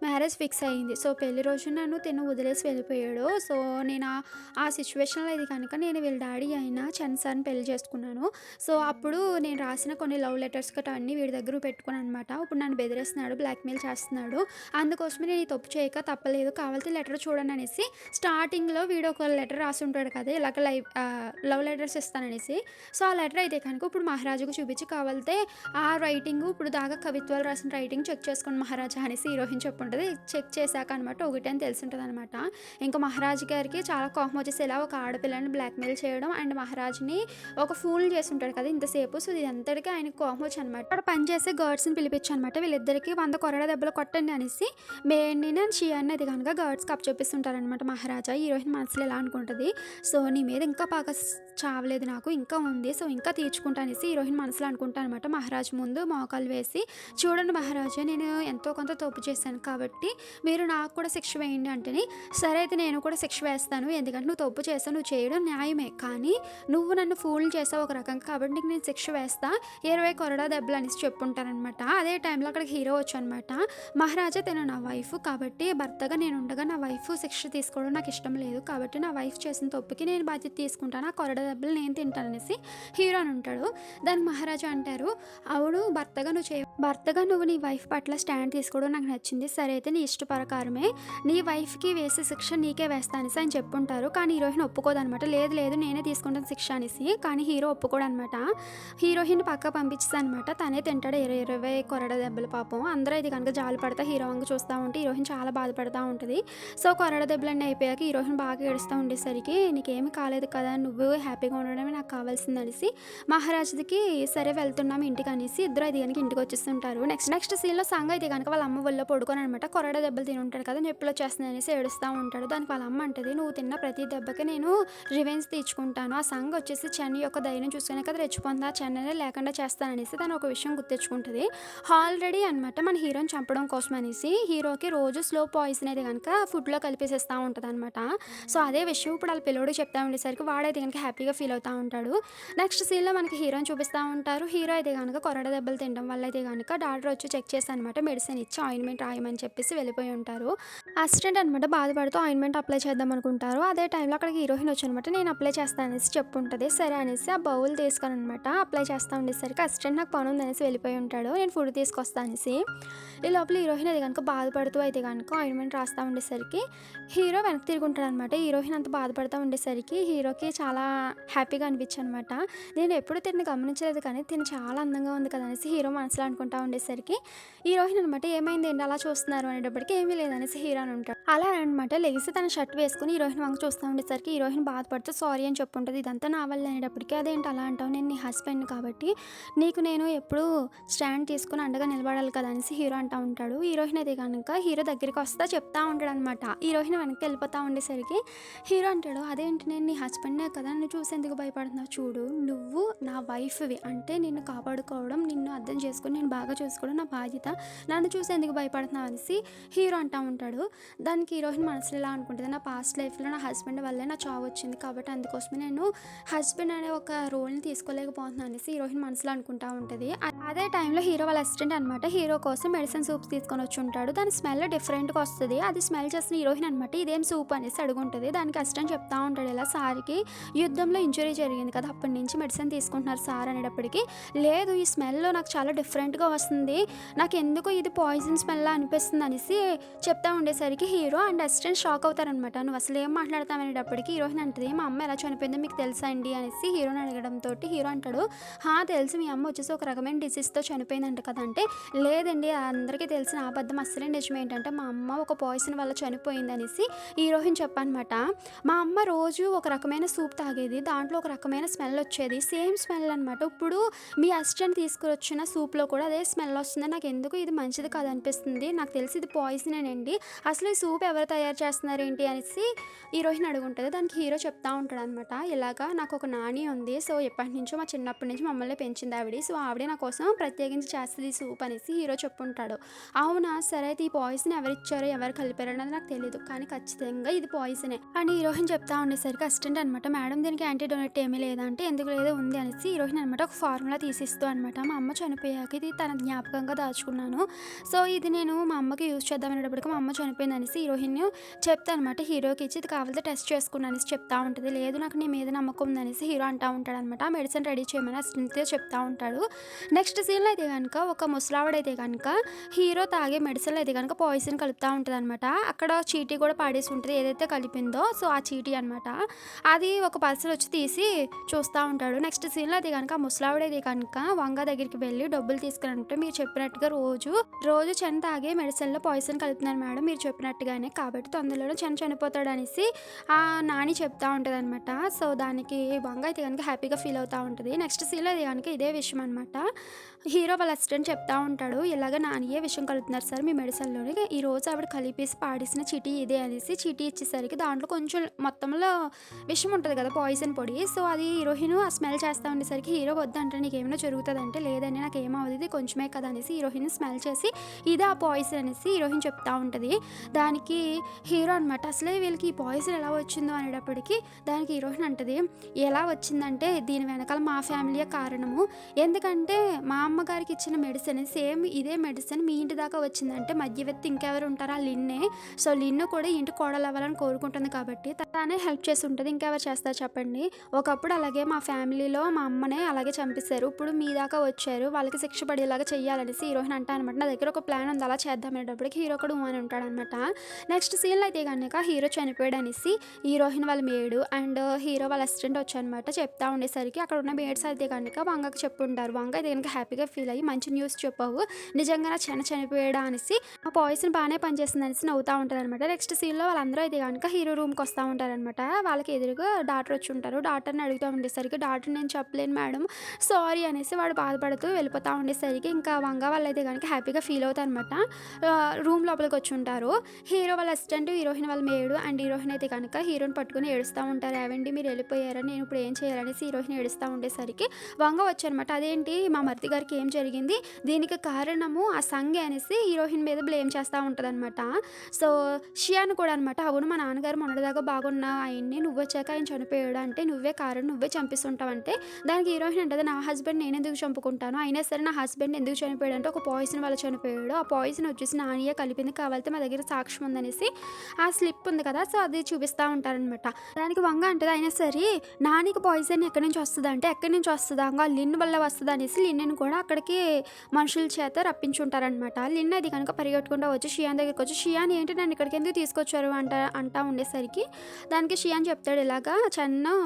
మ్యారేజ్ ఫిక్స్ అయ్యింది, సో పెళ్లి రోజు నన్ను తిను వదిలేసి వెళ్ళిపోయాడు, సో నేను ఆ సిచ్యువేషన్లో ఇది కనుక నేను వీళ్ళ డాడీ అయినా చన్సార్ని పెళ్లి చేసుకున్నాను, సో అప్పుడు నేను రాసిన కొన్ని లవ్ లెటర్స్ గట్రా అన్నీ వీడి దగ్గర పెట్టుకున్నాను అనమాట. ఇప్పుడు నన్ను బెదిరిస్తున్నాడు, బ్లాక్మెయిల్ చేస్తున్నాడు, అందుకోసమే నేను ఈ తప్పు చేయక తప్పలేదు, కావాలంటే లెటర్ చూడండి అనేసి స్టార్టింగ్లో వీడు ఒక లెటర్ రాసి ఉంటాడు కదా ఇలాగ లవ్ లెటర్స్ ఇస్తాననేసి, సో ఆ లెటర్ అయితే కనుక ఇప్పుడు మహారాజుకు చూపించి కావాలితే ఆ రైటింగ్ ఇప్పుడు దాకా కవిత్వాలు రాసిన రైటింగ్ చెక్ చేసుకోండి మహారాజా అనేసి హీరోయిన్ చెప్పుంటుంది. చెక్ చేశాక అనమాట ఒకటి అని తెలిసి ఉంటుంది అనమాట. ఇంకా మహారాజు గారికి చాలా కోపం వచ్చేసి ఇలా ఒక ఆడపిల్లని బ్లాక్మెయిల్ చేయడం అండ్ మహారాజుని ఒక ఫూల్ చేసి ఉంటాడు కదా ఇంతసేపు, సో ఇది అంతటికీ ఆయనకు కోపం వచ్చి అనమాట. అక్కడ పనిచేసే గర్డ్స్ని పిలిపించి అనమాట వీళ్ళిద్దరికి 100 కొరడా దెబ్బలు కొట్టండి అనేసి మేడ్ని నేను షియాన్ని అది కనుక గర్డ్స్కి అప్ చూపిస్తుంటారనమాట మహారాజా. హీరోయిన్ మనసులో ఎలా అనుకుంటుంది, సో నీ మీద ఇంకా బాగా చావలేదు నాకు, ఇంకా ఉంది. సో, ఇంకా తీర్చుకుంటా అనేసి హీరోయిన్ మనసులో అనుకుంటా అనమాట. మహారాజు ముందు మోకాలు వేసి, చూడండి మహారాజా, నేను ఎంతో కొంత తప్పు చేశాను కాబట్టి మీరు నాకు కూడా శిక్ష వేయండి అంటేని, సరే అయితే నేను కూడా శిక్ష వేస్తాను. ఎందుకంటే నువ్వు తప్పు చేసావు, నువ్వు చేయడం న్యాయమే. కానీ నువ్వు నన్ను ఫూల్ చేసావు ఒక రకంగా, కాబట్టి నీకు నేను శిక్ష వేస్తా, 20 కొరడా దెబ్బలు అనేసి చెప్పుంటారనమాట. అదే టైంలో అక్కడికి హీరో వచ్చనమాట. మహారాజా, తను నా వైఫ్ కాబట్టి భర్తగా నేను ఉండగా నా వైఫ్ శిక్ష తీసుకోవడం నాకు ఇష్టం లేదు, కాబట్టి నా వైఫ్ చేసిన తప్పుకి నేను బాధ్యత తీసుకుంటాను, ఆ కొరడా దెబ్బలు నేను తింటాను అనేసి హీరో అని ఉంటాడు. దానికి మహారాజా అంటారు, అవును భర్తగా నువ్వు నీ వైఫ్ పట్ల స్టాండ్ తీసుకోవడం నాకు నచ్చింది. సరే అయితే నీ ఇష్ట ప్రకారమే నీ వైఫ్కి వేసే శిక్ష నీకే వేస్తా అనేసి ఆయన చెప్పుంటారు. కానీ హీరోయిన్ ఒప్పుకోదనమాట. లేదు లేదు నేనే తీసుకుంటాను శిక్ష అనేసి. కానీ హీరో ఒప్పుకోడనమాట. హీరోయిన్ పక్క పంపించేది అనమాట. తనే తింటాడు 20 కొరడ దెబ్బలు. పాపం అందరూ ఇది కనుక జాలి పడతా హీరో వంక చూస్తూ ఉంటే హీరోయిన్ చాలా బాధపడతా ఉంటుంది. సో కొరడ దెబ్బలన్నీ అయిపోయాక హీరోయిన్ బాగా ఏడుస్తూ ఉండేసరికి, నీకేమి కాలేదు కదా, నువ్వు హ్యాపీగా ఉండడమే నాకు కావాల్సింది అనేసి మహారాజుకి, సరే వెళ్తున్నాము ఇంటికి అనేసి ఇద్దరు ఇది కనుక ఇంటికి వచ్చేస్తుంటారు. నెక్స్ట్ సీన్లో సంగ అయితే కనుక వాళ్ళ అమ్మ ఒళ్ళో పడుకొని అనమాట. కొరడ దెబ్బలు తిని ఉంటాడు కదా, నొప్పులు వచ్చేస్తుంది అనేసి ఏడుస్తూ ఉంటాడు. దానికి వాళ్ళ అమ్మ అంటది, నువ్వు తిన్న ప్రతి దెబ్బకి నేను రివెంజ్ తీర్చుకుంటాను. ఆ సంగ వచ్చేసి చెన్ని యొక్క ధైర్యం చూసుకునే కదా రెచ్చిపోతుంది, ఆ చెన్ననే లేకుండా చేస్తాననేసి తను ఒక విషయం గుర్తించుకుంటుంది. ఆల్రెడీ అనమాట మన హీరోని చంపడం కోసం అనేసి హీరోకి రోజు స్లో పాయిజన్ అయితే కనుక ఫుడ్లో కలిపేసేస్తూ ఉంటుంది అనమాట. సో అదే విషయం ఇప్పుడు వాళ్ళ పిల్లోడికి చెప్తా ఉండేసరికి వాడైతే కనుక హ్యాపీగా ఫీల్ అవుతూ ఉంటాడు. నెక్స్ట్ సీన్లో మనకి హీరోని చూపిస్తూ ఉంటారు. హీరో అయితే కనుక కొరడ దెబ్బలు తినడం వల్ల అయితే కనుక డాక్టర్ వచ్చి చెక్ చేసి అనమాట మెడిసిన్ ఇచ్చి ఆయింట్మెంట్ రాయమని చెప్పేసి వెళ్ళిపోయి ఉంటారు. అసిస్టెంట్ అనమాట బాధపడుతూ ఆయింట్మెంట్ అప్లై చేద్దాం అనుకుంటారు. అదే టైంలో అక్కడికి హీరోయిన్ వచ్చి అనమాట, నేను అప్లై చేస్తాను అనేసి చెప్పుంటుంది. సరే అనేసి ఆ బౌల్ తీసుకొని అనమాట అప్లై చేస్తూ ఉండేసరికి అసిస్టెంట్ నాకు పని ఉంది అనేసి వెళ్ళిపోయి ఉంటాడు. నేను ఫుడ్ తీసుకొస్తాను అనేసి. ఈ లోపల హీరోయిన్ అది కనుక బాధపడుతూ అయితే కనుక ఆయింట్మెంట్ రాస్తూ ఉండేసరికి హీరో వెనక్కి తిరుగుంటాడు అనమాట. హీరోయిన్ అంత బాధపడుతూ ఉండేసరికి హీరోకి చాలా హ్యాపీగా అనిపించింది అనమాట. నేను ఎప్పుడు తిని గమనించలేదు కానీ తిని చాలా అందంగా ఉంది కదా అనేసి హీరో మనసులో అనుకుంటా ఉండేసరికి హీరోయిన్ అనమాట, ఏమైంది ఏంటి అలా చూస్తున్నారు అనేటప్పటికి ఏమీ లేదనేసి హీరో అని ఉంటాడు. అలా అనమాట లెగిసి తన షర్ట్ వేసుకుని హీరోయిన్ వంక చూస్తూ ఉండేసరికి హీరోయిన్ బాధపడుతూ సారీ అని చెప్పుంటుంది. ఇదంతా నా వల్ల అనేటప్పటికి, అదేంటి అలా అంటావు, నేను నీ హస్బెండ్ కాబట్టి నీకు నేను ఎప్పుడు స్టాండ్ తీసుకుని అండగా నిలబడాలి కదా అనేసి హీరో అంటూ ఉంటాడు. హీరోయిన్ అయితే కనుక హీరో దగ్గరికి వస్తా చెప్తా ఉంటాడు అనమాట. హీరోయిన్ వెనక్కి వెళ్ళిపోతూ ఉండేసరికి హీరో అంటాడు, అదేంటి నేను నీ హస్బెండ్నే కదా, నన్ను చూసి ఎందుకు భయపడుతున్నావు, చూడు నువ్వు నా వైఫ్వి, అంటే నిన్ను కాపాడుకోవడం, నిన్ను అర్థం చేసుకుని నేను బాగా చూసుకోవడం నా బాధ్యత, నన్ను చూసి ఎందుకు భయపడుతున్నావు అనేసి హీరో అంటూ ఉంటాడు. దానికి హీరోయిన్ మనసులో ఇలా అనుకుంటుంది, నా పాస్ట్ లైఫ్లో నా హస్బెండ్ వల్లే నా చావు వచ్చింది కాబట్టి అందుకోసమే నేను హస్బెండ్ అనే ఒక రోల్ని తీసుకోలేకపోతున్నాను అనేసి హీరోయిన్ మనసులో అనుకుంటూ ఉంటుంది. అదే టైంలో హీరో వాళ్ళ అసిస్టెంట్ అనమాట హీరో కోసం మెడిసిన్ సూప్స్ తీసుకొని వచ్చి ఉంటాడు. దాని స్మెల్ డిఫరెంట్గా వస్తుంది. అది స్మెల్ చేసిన హీరోయిన్ అనమాట ఇదేం సూప్ అనేసి అడుగుంటుంది. దానికి అసిస్టెంట్ చెప్తా ఉంటాడు, ఇలా సార్కి యుద్ధంలో ఇంజురీ జరిగింది కదా, అప్పటి నుంచి మెడిసిన్ తీసుకుంటున్నారు సార్ అనేటప్పటికి, లేదు ఈ స్మెల్లో నాకు చాలా డిఫరెంట్గా వస్తుంది, నాకు ఎందుకు ఇది పాయిజన్ స్మెల్ అనిపిస్తుంది అనేసి చెప్తా ఉండేసరికి హీరో అండ్ అసిస్టెంట్ షాక్ అవుతారనమాట. నువ్వు అసలు ఏం మాట్లాడతావు అనేటప్పటికి హీరోయిన్ అంటది, మా అమ్మ ఎలా చనిపోయిందో మీకు తెలుసా అండి అనేసి హీరోని అడగడంతో హీరో అంటాడు, తెలుసు, మీ అమ్మ వచ్చేసి ఒక రకమైన డిసీజ్తో చనిపోయిందంట కదా అంటే, లేదండి అందరికీ తెలిసిన అబద్ధం, అసలే నిజం ఏంటంటే మా అమ్మ ఒక పాయిజన్ వల్ల చనిపోయింది అనేసి హీరోయిన్ చెప్పనమాట. మా అమ్మ రోజు ఒక రకమైన సూప్ తాగేది, దాంట్లో ఒక రకమైన స్మెల్ వచ్చేది, సేమ్ స్మెల్ అనమాట. ఇప్పుడు మీ అసిస్టెంట్ తీసుకువచ్చిన సూప్లో కూడా అదే స్మెల్ వస్తుంది, నాకు ఎందుకు ఇది మంచిది కాదు అనిపిస్తుంది, నాకు తెలిసి ఇది పాయిజనేనండి, అసలు ఈ సూప్ ఎవరు తయారు చేస్తున్నారు ఏంటి అనేసి హీరోయిన్ అడుగుంటుంది. దానికి హీరో చెప్తా ఉంటాడు అనమాట, ఇలాగా నాకు ఒక నాని ఉంది, సో ఎప్పటి నుంచో మా చిన్నప్పటి నుంచి మమ్మల్ని పెంచింది ఆవిడ, సో ఆవిడే నా కోసం ప్రత్యేకించి చేస్తుంది సూప్ అనేసి హీరో చెప్పుంటాడు. అవునా, సరే అయితే ఈ పాయిజన్ ఎవరిచ్చారో ఎవరు కలిపారో అన్నది నాకు తెలియదు, కానీ ఖచ్చితంగా ఇది పాయిజనే అని హీరోయిన్ చెప్తా ఉండేసరికి అసిస్టెంట్ అనమాట, మేడం దీనికి యాంటీడోనెట్ ఏమీ లేదా అంటే, ఎందుకు లేదో ఉంది అనేసి హీరోయిన్ అనమాట ఒక ఫార్ములా తీసిస్తూ అనమాట, మా అమ్మ చనిపోయాక ఇది తన జ్ఞాపకంగా దాచుకున్నాను, సో ఇది నేను మా అమ్మకి యూజ్ చేద్దాం అనేటప్పటికి మా అమ్మ చనిపోయింది అనేసి హీరోయిన్ చెప్తా అనమాట. హీరోకి ఇచ్చి ఇది కావాలంటే టెస్ట్ చేసుకున్నాను అనేసి చెప్తా ఉంటుంది. లేదు నాకు నీ మీద నమ్మకం ఉంది అనేసి హీరో అంటూ ఉంటాడు అనమాట. ఆ మెడిసిన్ రెడీ చేయమని అసిస్టెంట్తో చెప్తా ఉంటాడు. నెక్స్ట్ సీన్లో అయితే కనుక ఒక ముసలావిడైతే కనుక హీరో తాగే మెడిసిన్లో అయితే కనుక పాయిజన్ కలుపుతూ ఉంటుంది అనమాట. అక్కడ చీటీ కూడా పాడేసి ఉంటుంది ఏదైతే కలిపిందో, సో ఆ చీటీ అనమాట. అది ఒక పర్సన్ వచ్చి తీసి చూస్తూ ఉంటాడు. నెక్స్ట్ సీన్లో అయితే కనుక ముసలావిడైతే కనుక వంగ దగ్గరికి వెళ్ళి డబ్బులు తీసుకురంటే, మీరు చెప్పినట్టుగా రోజు చెన్ తాగే మెడిసిన్లో పాయిజన్ కలుపుతున్నారు మేడం మీరు చెప్పినట్టుగానే, కాబట్టి తొందరలోనే చనిపోతాడు అనేసి ఆ నాని చెప్తా ఉంటుంది అనమాట. సో దానికి వంగ అయితే కనుక హ్యాపీగా ఫీల్ అవుతూ ఉంటుంది. నెక్స్ట్ సీన్లో అయితే కనుక ఇదే విషయం అనమాట. హీరో వాళ్ళ అసిస్టెంట్ చెప్తా ఉంటాడు, ఇలాగ నానియే విషయం కలుపుతున్నారు సార్ మీ మెడిసిన్లోనే, ఈ రోజు ఆవిడ కలిపేసి పాడేసిన చీటీ ఇదే అనేసి చీటీ ఇచ్చేసరికి దాంట్లో కొంచెం మొత్తంలో విషయం ఉంటుంది కదా, పాయిజన్ పాయిజన్ పొడి. సో అది హీరోయిన్ ఆ స్మెల్ చేస్తూ ఉండేసరికి హీరో వద్దంటే నీకేమైనా జరుగుతుందంటే లేదండి నాకేమవుతుంది ఇది కొంచెమే కదా అనేసి హీరోయిన్ స్మెల్ చేసి ఇదే ఆ పాయిజన్ అనేసి హీరోయిన్ చెప్తా ఉంటుంది. దానికి హీరో అనమాట అసలే వీళ్ళకి ఈ పాయిజన్ ఎలా వచ్చిందో అనేటప్పటికి దానికి హీరోయిన్ అంటది ఎలా వచ్చిందంటే దీని వెనకాల మా ఫ్యామిలీయే కారణము. ఎందుకంటే మా అమ్మగారికి ఇచ్చిన మెడిసిన్ సేమ్ ఇదే మెడిసిన్ మీ ఇంటి దాకా వచ్చిందంటే మధ్యవర్తి ఇంకెవరు ఉంటారా లిన్నే. సో లిన్ను కూడా ఇంటి కోడలు అవ్వాలని కోరుకుంటుంది కాబట్టి తనే హెల్ప్ చేసి ఉంటుంది. ఇంకెవరు చేస్తారు చెప్పండి. ఒకప్పుడు అలాగే మా ఫ్యామిలీలో మా అమ్మనే అలాగే చంపేశారు. ఇప్పుడు మీ దాకా వచ్చారు వాళ్ళకి శిక్ష పడేలాగా చెయ్యాలనేసి హీరోయిన్ అంటా అనమాట. నా దగ్గర ఒక ప్లాన్ ఉంది అలా చేద్దాం అనేటప్పటికి హీరో కూడా అని ఉంటాడనమాట. నెక్స్ట్ సీన్లో అయితే కనుక హీరో చనిపోయాడు అనేసి హీరోయిన్ వాళ్ళ మేడు అండ్ హీరో వాళ్ళ అసిస్టెంట్ వచ్చారనమాట. చెప్తా ఉండేసరికి అక్కడ ఉన్న మేడ్స్ అయితే కనుక వంగకి చెప్పుంటారు. వంగ అయితే కనుక హ్యాపీగా ఫీల్ అయ్యి మంచి న్యూస్ చెప్పావు నిజంగా నా చనిపోయాడా అనేసి ఆ పాయిజన్ బాగానే పనిచేస్తుంది అనేసి నవ్వుతూ ఉంటారు అనమాట. నెక్స్ట్ సీన్లో వాళ్ళందరూ అయితే కనుక హీరో రూమ్కి వస్తూ ఉంటారనమాట. వాళ్ళకి ఎదురుగా డాక్టర్ వచ్చి ఉంటారు. డాక్టర్ని అడుగుతూ ఉండేసరికి డాక్టర్ నేను చెప్పలేను మేడం సారీ అనేసి వాడు బాధపడుతూ వెళ్ళిపోతూ ఉండేసరికి ఇంకా వంగ వాళ్ళైతే కనుక హ్యాపీగా ఫీల్ అవుతారు అనమాట. రూమ్ లోపలికి వచ్చి ఉంటారు. హీరో వాళ్ళ అసిస్టెంట్ హీరోయిన్ వాళ్ళ మేడు అండ్ హీరోయిన్ అయితే కనుక హీరోని పట్టుకుని ఏడుస్తూ ఉంటారు. ఏవండి మీరు వెళ్ళిపోయారని నేను ఇప్పుడు ఏం చేయాలనేసి హీరోయిన్ ఏడుస్తూ ఉండేసరికి వంగ వచ్చారనమాట. అదేంటి మా మరిది గారికి ఏం జరిగింది దీనికి కారణము ఆ సంగే అనేసి హీరోయిన్ మీద బ్లేమ్ చేస్తూ ఉంటుంది అనమాట. సో షియాన్ కూడా అనమాట అవును మా నాన్నగారు మొన్నటిదాకా బాగున్న ఆయన్ని నువ్వు వచ్చాక ఆయన చనిపోయాడు అంటే నువ్వే కారణం నువ్వే చంపిస్తుంటావు అంటే దానికి హీరోయిన్ అంటది నా హస్బెండ్ నేను ఎందుకు చంపుకుంటాను అయినా సరే నా హస్బెండ్ ఎందుకు చనిపోయాడు అంటే ఒక పాయిజన్ వల్ల చనిపోయాడు ఆ పాయిజన్ వచ్చేసి నానియే కలిపింది కావాలంటే మా దగ్గర సాక్ష్యం ఉందనేసి ఆ స్లిప్ ఉంది కదా సో అది చూపిస్తూ ఉంటారనమాట. దానికి వంగ అంటది అయినా సరే నానికి పాయిజన్ ఎక్కడి నుంచి వస్తుంది అంటే ఎక్కడి నుంచి వస్తుందా ఆ లిన్ వల్ల వస్తుంది అనేసి లిన్ను కూడా అక్కడికి మనుషుల చేత రప్పించుంటారనమాట. లిన్ అది కనుక పరిగెట్టుకుంటూ వచ్చి షియాన్ దగ్గరికి వచ్చి షియాన్ ఏంటి నన్ను ఇక్కడికి ఎందుకు తీసుకొచ్చారు అంటా ఉండేసరికి దానికి షియాన్ చెప్తాడు ఇలాగా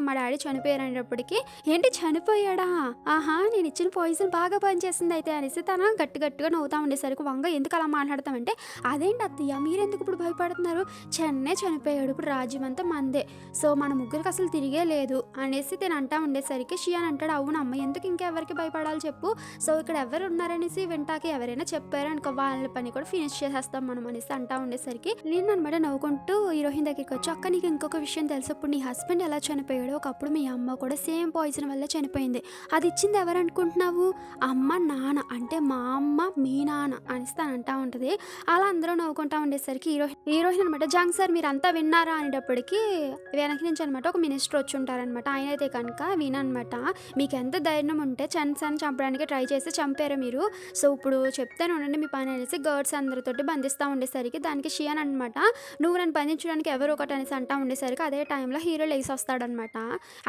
మా డాడీ చనిపోయారు అనేటప్పటికి ఏంటి చనిపోయాడా ఆహా నేను ఇచ్చిన పాయిజన్ బాగా పనిచేసింది అయితే అనేసి తన గట్టిగా నవ్వుతా ఉండేసరికి వంగ ఎందుకు అలా మాట్లాడతామంటే అదేంటి అత్తయ్య మీరెందుకు ఇప్పుడు భయపడుతున్నారు చనిపోయాడు ఇప్పుడు రాజ్యం అంతా మందే సో మన ముగ్గురికి అసలు తిరిగే లేదు అనేసి నేను అంటా ఉండేసరికి షియాన్ అంటాడు అవునమ్మ ఎందుకు ఇంకెవరికి భయపడాలి చెప్పు సో ఇక్కడ ఎవరు ఉన్నారనేసి వింటాకి ఎవరైనా చెప్పారనుకో వాళ్ళ పని కూడా ఫినిష్ చేసేస్తాం మనం అనేసి అంటా ఉండేసరికి నేను అనమాట నవ్వుకుంటూ హీరోయిన్ దగ్గరికి వచ్చి అక్క నీకు ఇంకొక విషయం తెలుసు ఇప్పుడు నీ హస్బెండ్ ఎలా చనిపోయాడో ఒకప్పుడు మీ అమ్మ కూడా సేమ్ పాయిజన్ వల్ల చనిపోయింది అది ఇచ్చింది ఎవరు అనుకుంటున్నావు అమ్మ నాన్న అంటే మా అమ్మ మీ నాన్న అనేసి తను అంటా ఉంటుంది. అలా అందరూ నవ్వుకుంటా ఉండేసరికి హీరోయిన్ అనమాట జంగ్ సార్ మీరు అంతా విన్నారా అనేటప్పటికి వెనక్కి నుంచి అనమాట ఒక మినిస్టర్ వచ్చి ఉంటారనమాట. ఆయన అయితే కనుక విననమాట మీకు ఎంత ధైర్యం ఉంటే చన్సన్ చంపడానికి ట్రై చేసి చంపారు మీరు సో ఇప్పుడు చెప్తాను ఉండండి మీ పని అనేసి గర్డ్స్ అందరితోటి బంధిస్తూ ఉండేసరికి దానికి షియాన్ అనమాట నువ్వు నన్ను బంధించడానికి ఎవరు ఒకటి అనేసి అంటా ఉండేసరికి అదే టైంలో హీరో లేసి వస్తాడనమాట.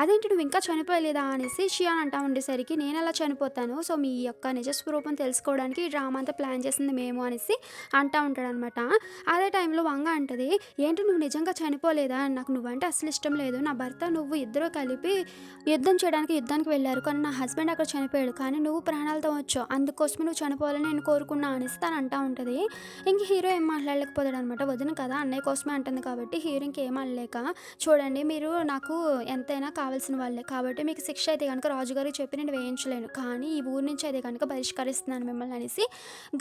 అదేంటి నువ్వు ఇంకా చనిపోయలేదా అనేసి షియాన్ అంటా ఉండేసరికి నేను ఎలా చనిపోతాను సో మీ యొక్క నిజస్వరూపం తెలుసుకోవడానికి ఈ డ్రామా అంతా ప్లాన్ చేసింది మేము అనేసి అంటా ఉంటాడనమాట. అదే టైంలో వంగ అంటది ఏంటి నువ్వు నిజంగా చనిపోలేదా నాకు నువ్వంటే అసలు ఇష్టం లేదు నా భర్త నువ్వు ఇద్దరు కలిపి యుద్ధానికి వెళ్ళారు కానీ నా హస్బెండ్ అక్కడ చనిపోయాడు కానీ నువ్వు ప్రాణాలతో వచ్చావు అందుకోసమే నువ్వు చనిపోవాలని నేను కోరుకున్నా అనేసి తను అంటా ఉంటుంది. ఇంక హీరో ఏం మాట్లాడలేకపోతాడు అనమాట వదిన కదా అన్నయ్య కోసమే అంటుంది కాబట్టి హీరో ఇంకేం అనలేక చూడండి మీరు నాకు ఎంతైనా కావాల్సిన వాళ్ళే కాబట్టి మీకు శిక్ష అయితే కనుక రాజుగారికి చెప్పి నేను వేయించలేను కానీ ఈ ఊరి నుంచి అయితే కనుక బహిష్కరిస్తున్నాను మిమ్మల్ని అనేసి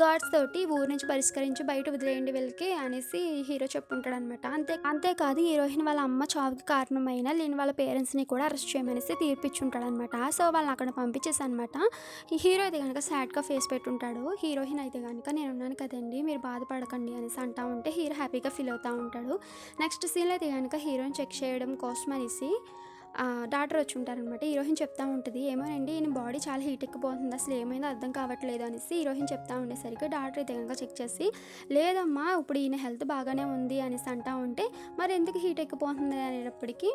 గార్డ్స్ తోటి ఊరి నుంచి బహిష్కరించి బయట వదిలేయండి వీళ్ళకి అనేసి హీరో చెప్పుంటాడు అనమాట. అంతేకాదు హీరోయిన్ వాళ్ళ అమ్మ చావుకి కారణమైన లేని వాళ్ళ పేరెంట్స్ని కూడా అరెస్ట్ చేయమనేసి తీర్పిచ్చుంటాడు అనమాట. సో వాళ్ళని అక్కడ పంపించేసి అనమాట హీరో అయితే కనుక సాడ్గా ఫేస్ పెట్టుంటాడు. హీరోయిన్ అయితే కనుక నేను ఉన్నాను కదండి మీరు బాధపడకండి అనేసి అంటా ఉంటే హీరో హ్యాపీగా ఫీల్ అవుతూ ఉంటాడు. నెక్స్ట్ సీన్లో అయితే కనుక హీరోయిన్ చెక్ చేయడం కోసం అనేసి డాక్టర్ వచ్చి ఉంటారనమాట. హీరోయిన్ చెప్తా ఉంటుంది ఏమోనండి ఈయన బాడీ చాలా హీట్ ఎక్కిపోతుంది అసలు ఏమైందో అర్థం కావట్లేదు అనేసి హీరోయిన్ చెప్తా ఉండేసరికి డాక్టర్ అయితే కనుక చెక్ చేసి లేదమ్మా ఇప్పుడు ఈయన హెల్త్ బాగానే ఉంది అనేసి అంటా ఉంటే మరి ఎందుకు హీట్ ఎక్కిపోతుంది అనేటప్పటికీ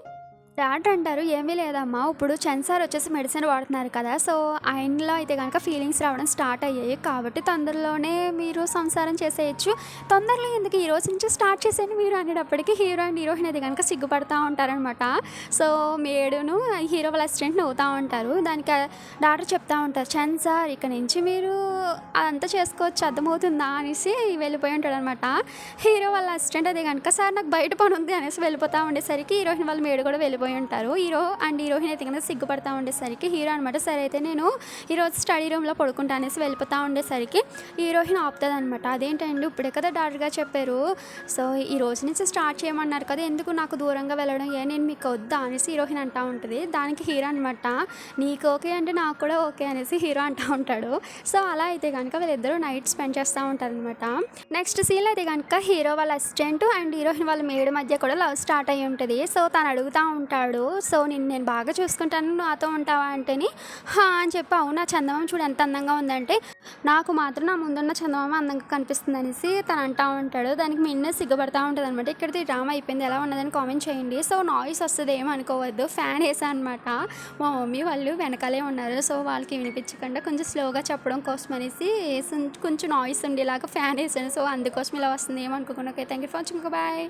డాక్టర్ అంటారు ఏమీ లేదమ్మా ఇప్పుడు సెన్సార్ వచ్చేసి మెడిసిన్ వాడుతున్నారు కదా సో ఆయనలో అయితే కనుక ఫీలింగ్స్ రావడం స్టార్ట్ అయ్యాయి కాబట్టి తొందరలోనే మీరు సంసారం చేసేయచ్చు తొందరలో ఎందుకు ఈ రోజు నుంచి స్టార్ట్ చేసేయండి మీరు అనేటప్పటికీ హీరో అండ్ హీరోయిన్ అయితే కనుక సిగ్గుపడతా ఉంటారనమాట. సో మేడును హీరో వాళ్ళ అసిస్టెంట్ నవ్వుతూ ఉంటారు. దానికి డాక్టర్ చెప్తా ఉంటారు సెన్సార్ ఇక నుంచి మీరు అదంతా చేసుకోవచ్చు అర్థమవుతుందా అనేసి వెళ్ళిపోయి ఉంటాడు అనమాట. హీరో వాళ్ళ అసిస్టెంట్ అయితే కనుక సార్ నాకు బయట పని ఉంది అనేసి వెళ్ళిపోతూ ఉండేసరికి హీరోయిన్ వాళ్ళ మేడు కూడా వెళ్ళిపోయి వెళ్ళిపోయి ఉంటారు. హీరో అండ్ హీరోయిన్ అయితే కనుక సిగ్గుపడతా ఉండేసరికి హీరో అనమాట సరే అయితే నేను ఈరోజు స్టడీ రూమ్లో పడుకుంటా అనేసి వెళ్ళిపోతూ ఉండేసరికి హీరోయిన్ ఆపుతుంది అనమాట. అదేంటండి ఇప్పుడే కదా డాక్టర్గా చెప్పారు, సో ఈ రోజు నుంచి స్టార్ట్ చేయమన్నారు కదా, ఎందుకు నాకు దూరంగా వెళ్ళడం, నేను మీకు వద్దా అనేసి హీరోయిన్ అంటూ ఉంటుంది. దానికి హీరో అనమాట నీకు ఓకే అంటే నాకు కూడా ఓకే అనేసి హీరో అంటూ ఉంటాడు. సో అలా అయితే కనుక వీళ్ళిద్దరూ నైట్ స్పెండ్ చేస్తూ ఉంటారనమాట. నెక్స్ట్ సీన్లో అయితే కనుక హీరో వాళ్ళ అసిస్టెంట్ అండ్ హీరోయిన్ వాళ్ళ మేడ్ మధ్య కూడా లవ్ స్టార్ట్ అయ్యి ఉంటుంది. సో తను అడుగుతూ ఉంటాడు, సో నేను బాగా చూసుకుంటాను నాతో ఉంటావా అంటేని హా అని చెప్పి అవునా చందమామ చూడు ఎంత అందంగా ఉందంటే నాకు మాత్రం నా ముందున్న చందమామ అందంగా కనిపిస్తుంది అనేసి తను అంటూ ఉంటాడు. దానికి మిన్నే సిగ్గుపడతా ఉంటుంది అనమాట. ఇక్కడితో ఈ డ్రామా అయిపోయింది, ఎలా ఉన్నదని కామెంట్ చేయండి. సో నాయిస్ వస్తుంది ఏమనుకోవద్దు, ఫ్యాన్ వేసా అనమాట. మా మమ్మీ వాళ్ళు వెనకాలే ఉన్నారు, సో వాళ్ళకి వినిపించకుండా కొంచెం స్లోగా చెప్పడం కోసం అనేసి కొంచెం నాయిస్ ఉండేలాగా ఫ్యాన్ వేసాను. సో అందుకోసం ఇలా వస్తుంది ఏమనుకోకుండా. Okay, thank you for watching, bye.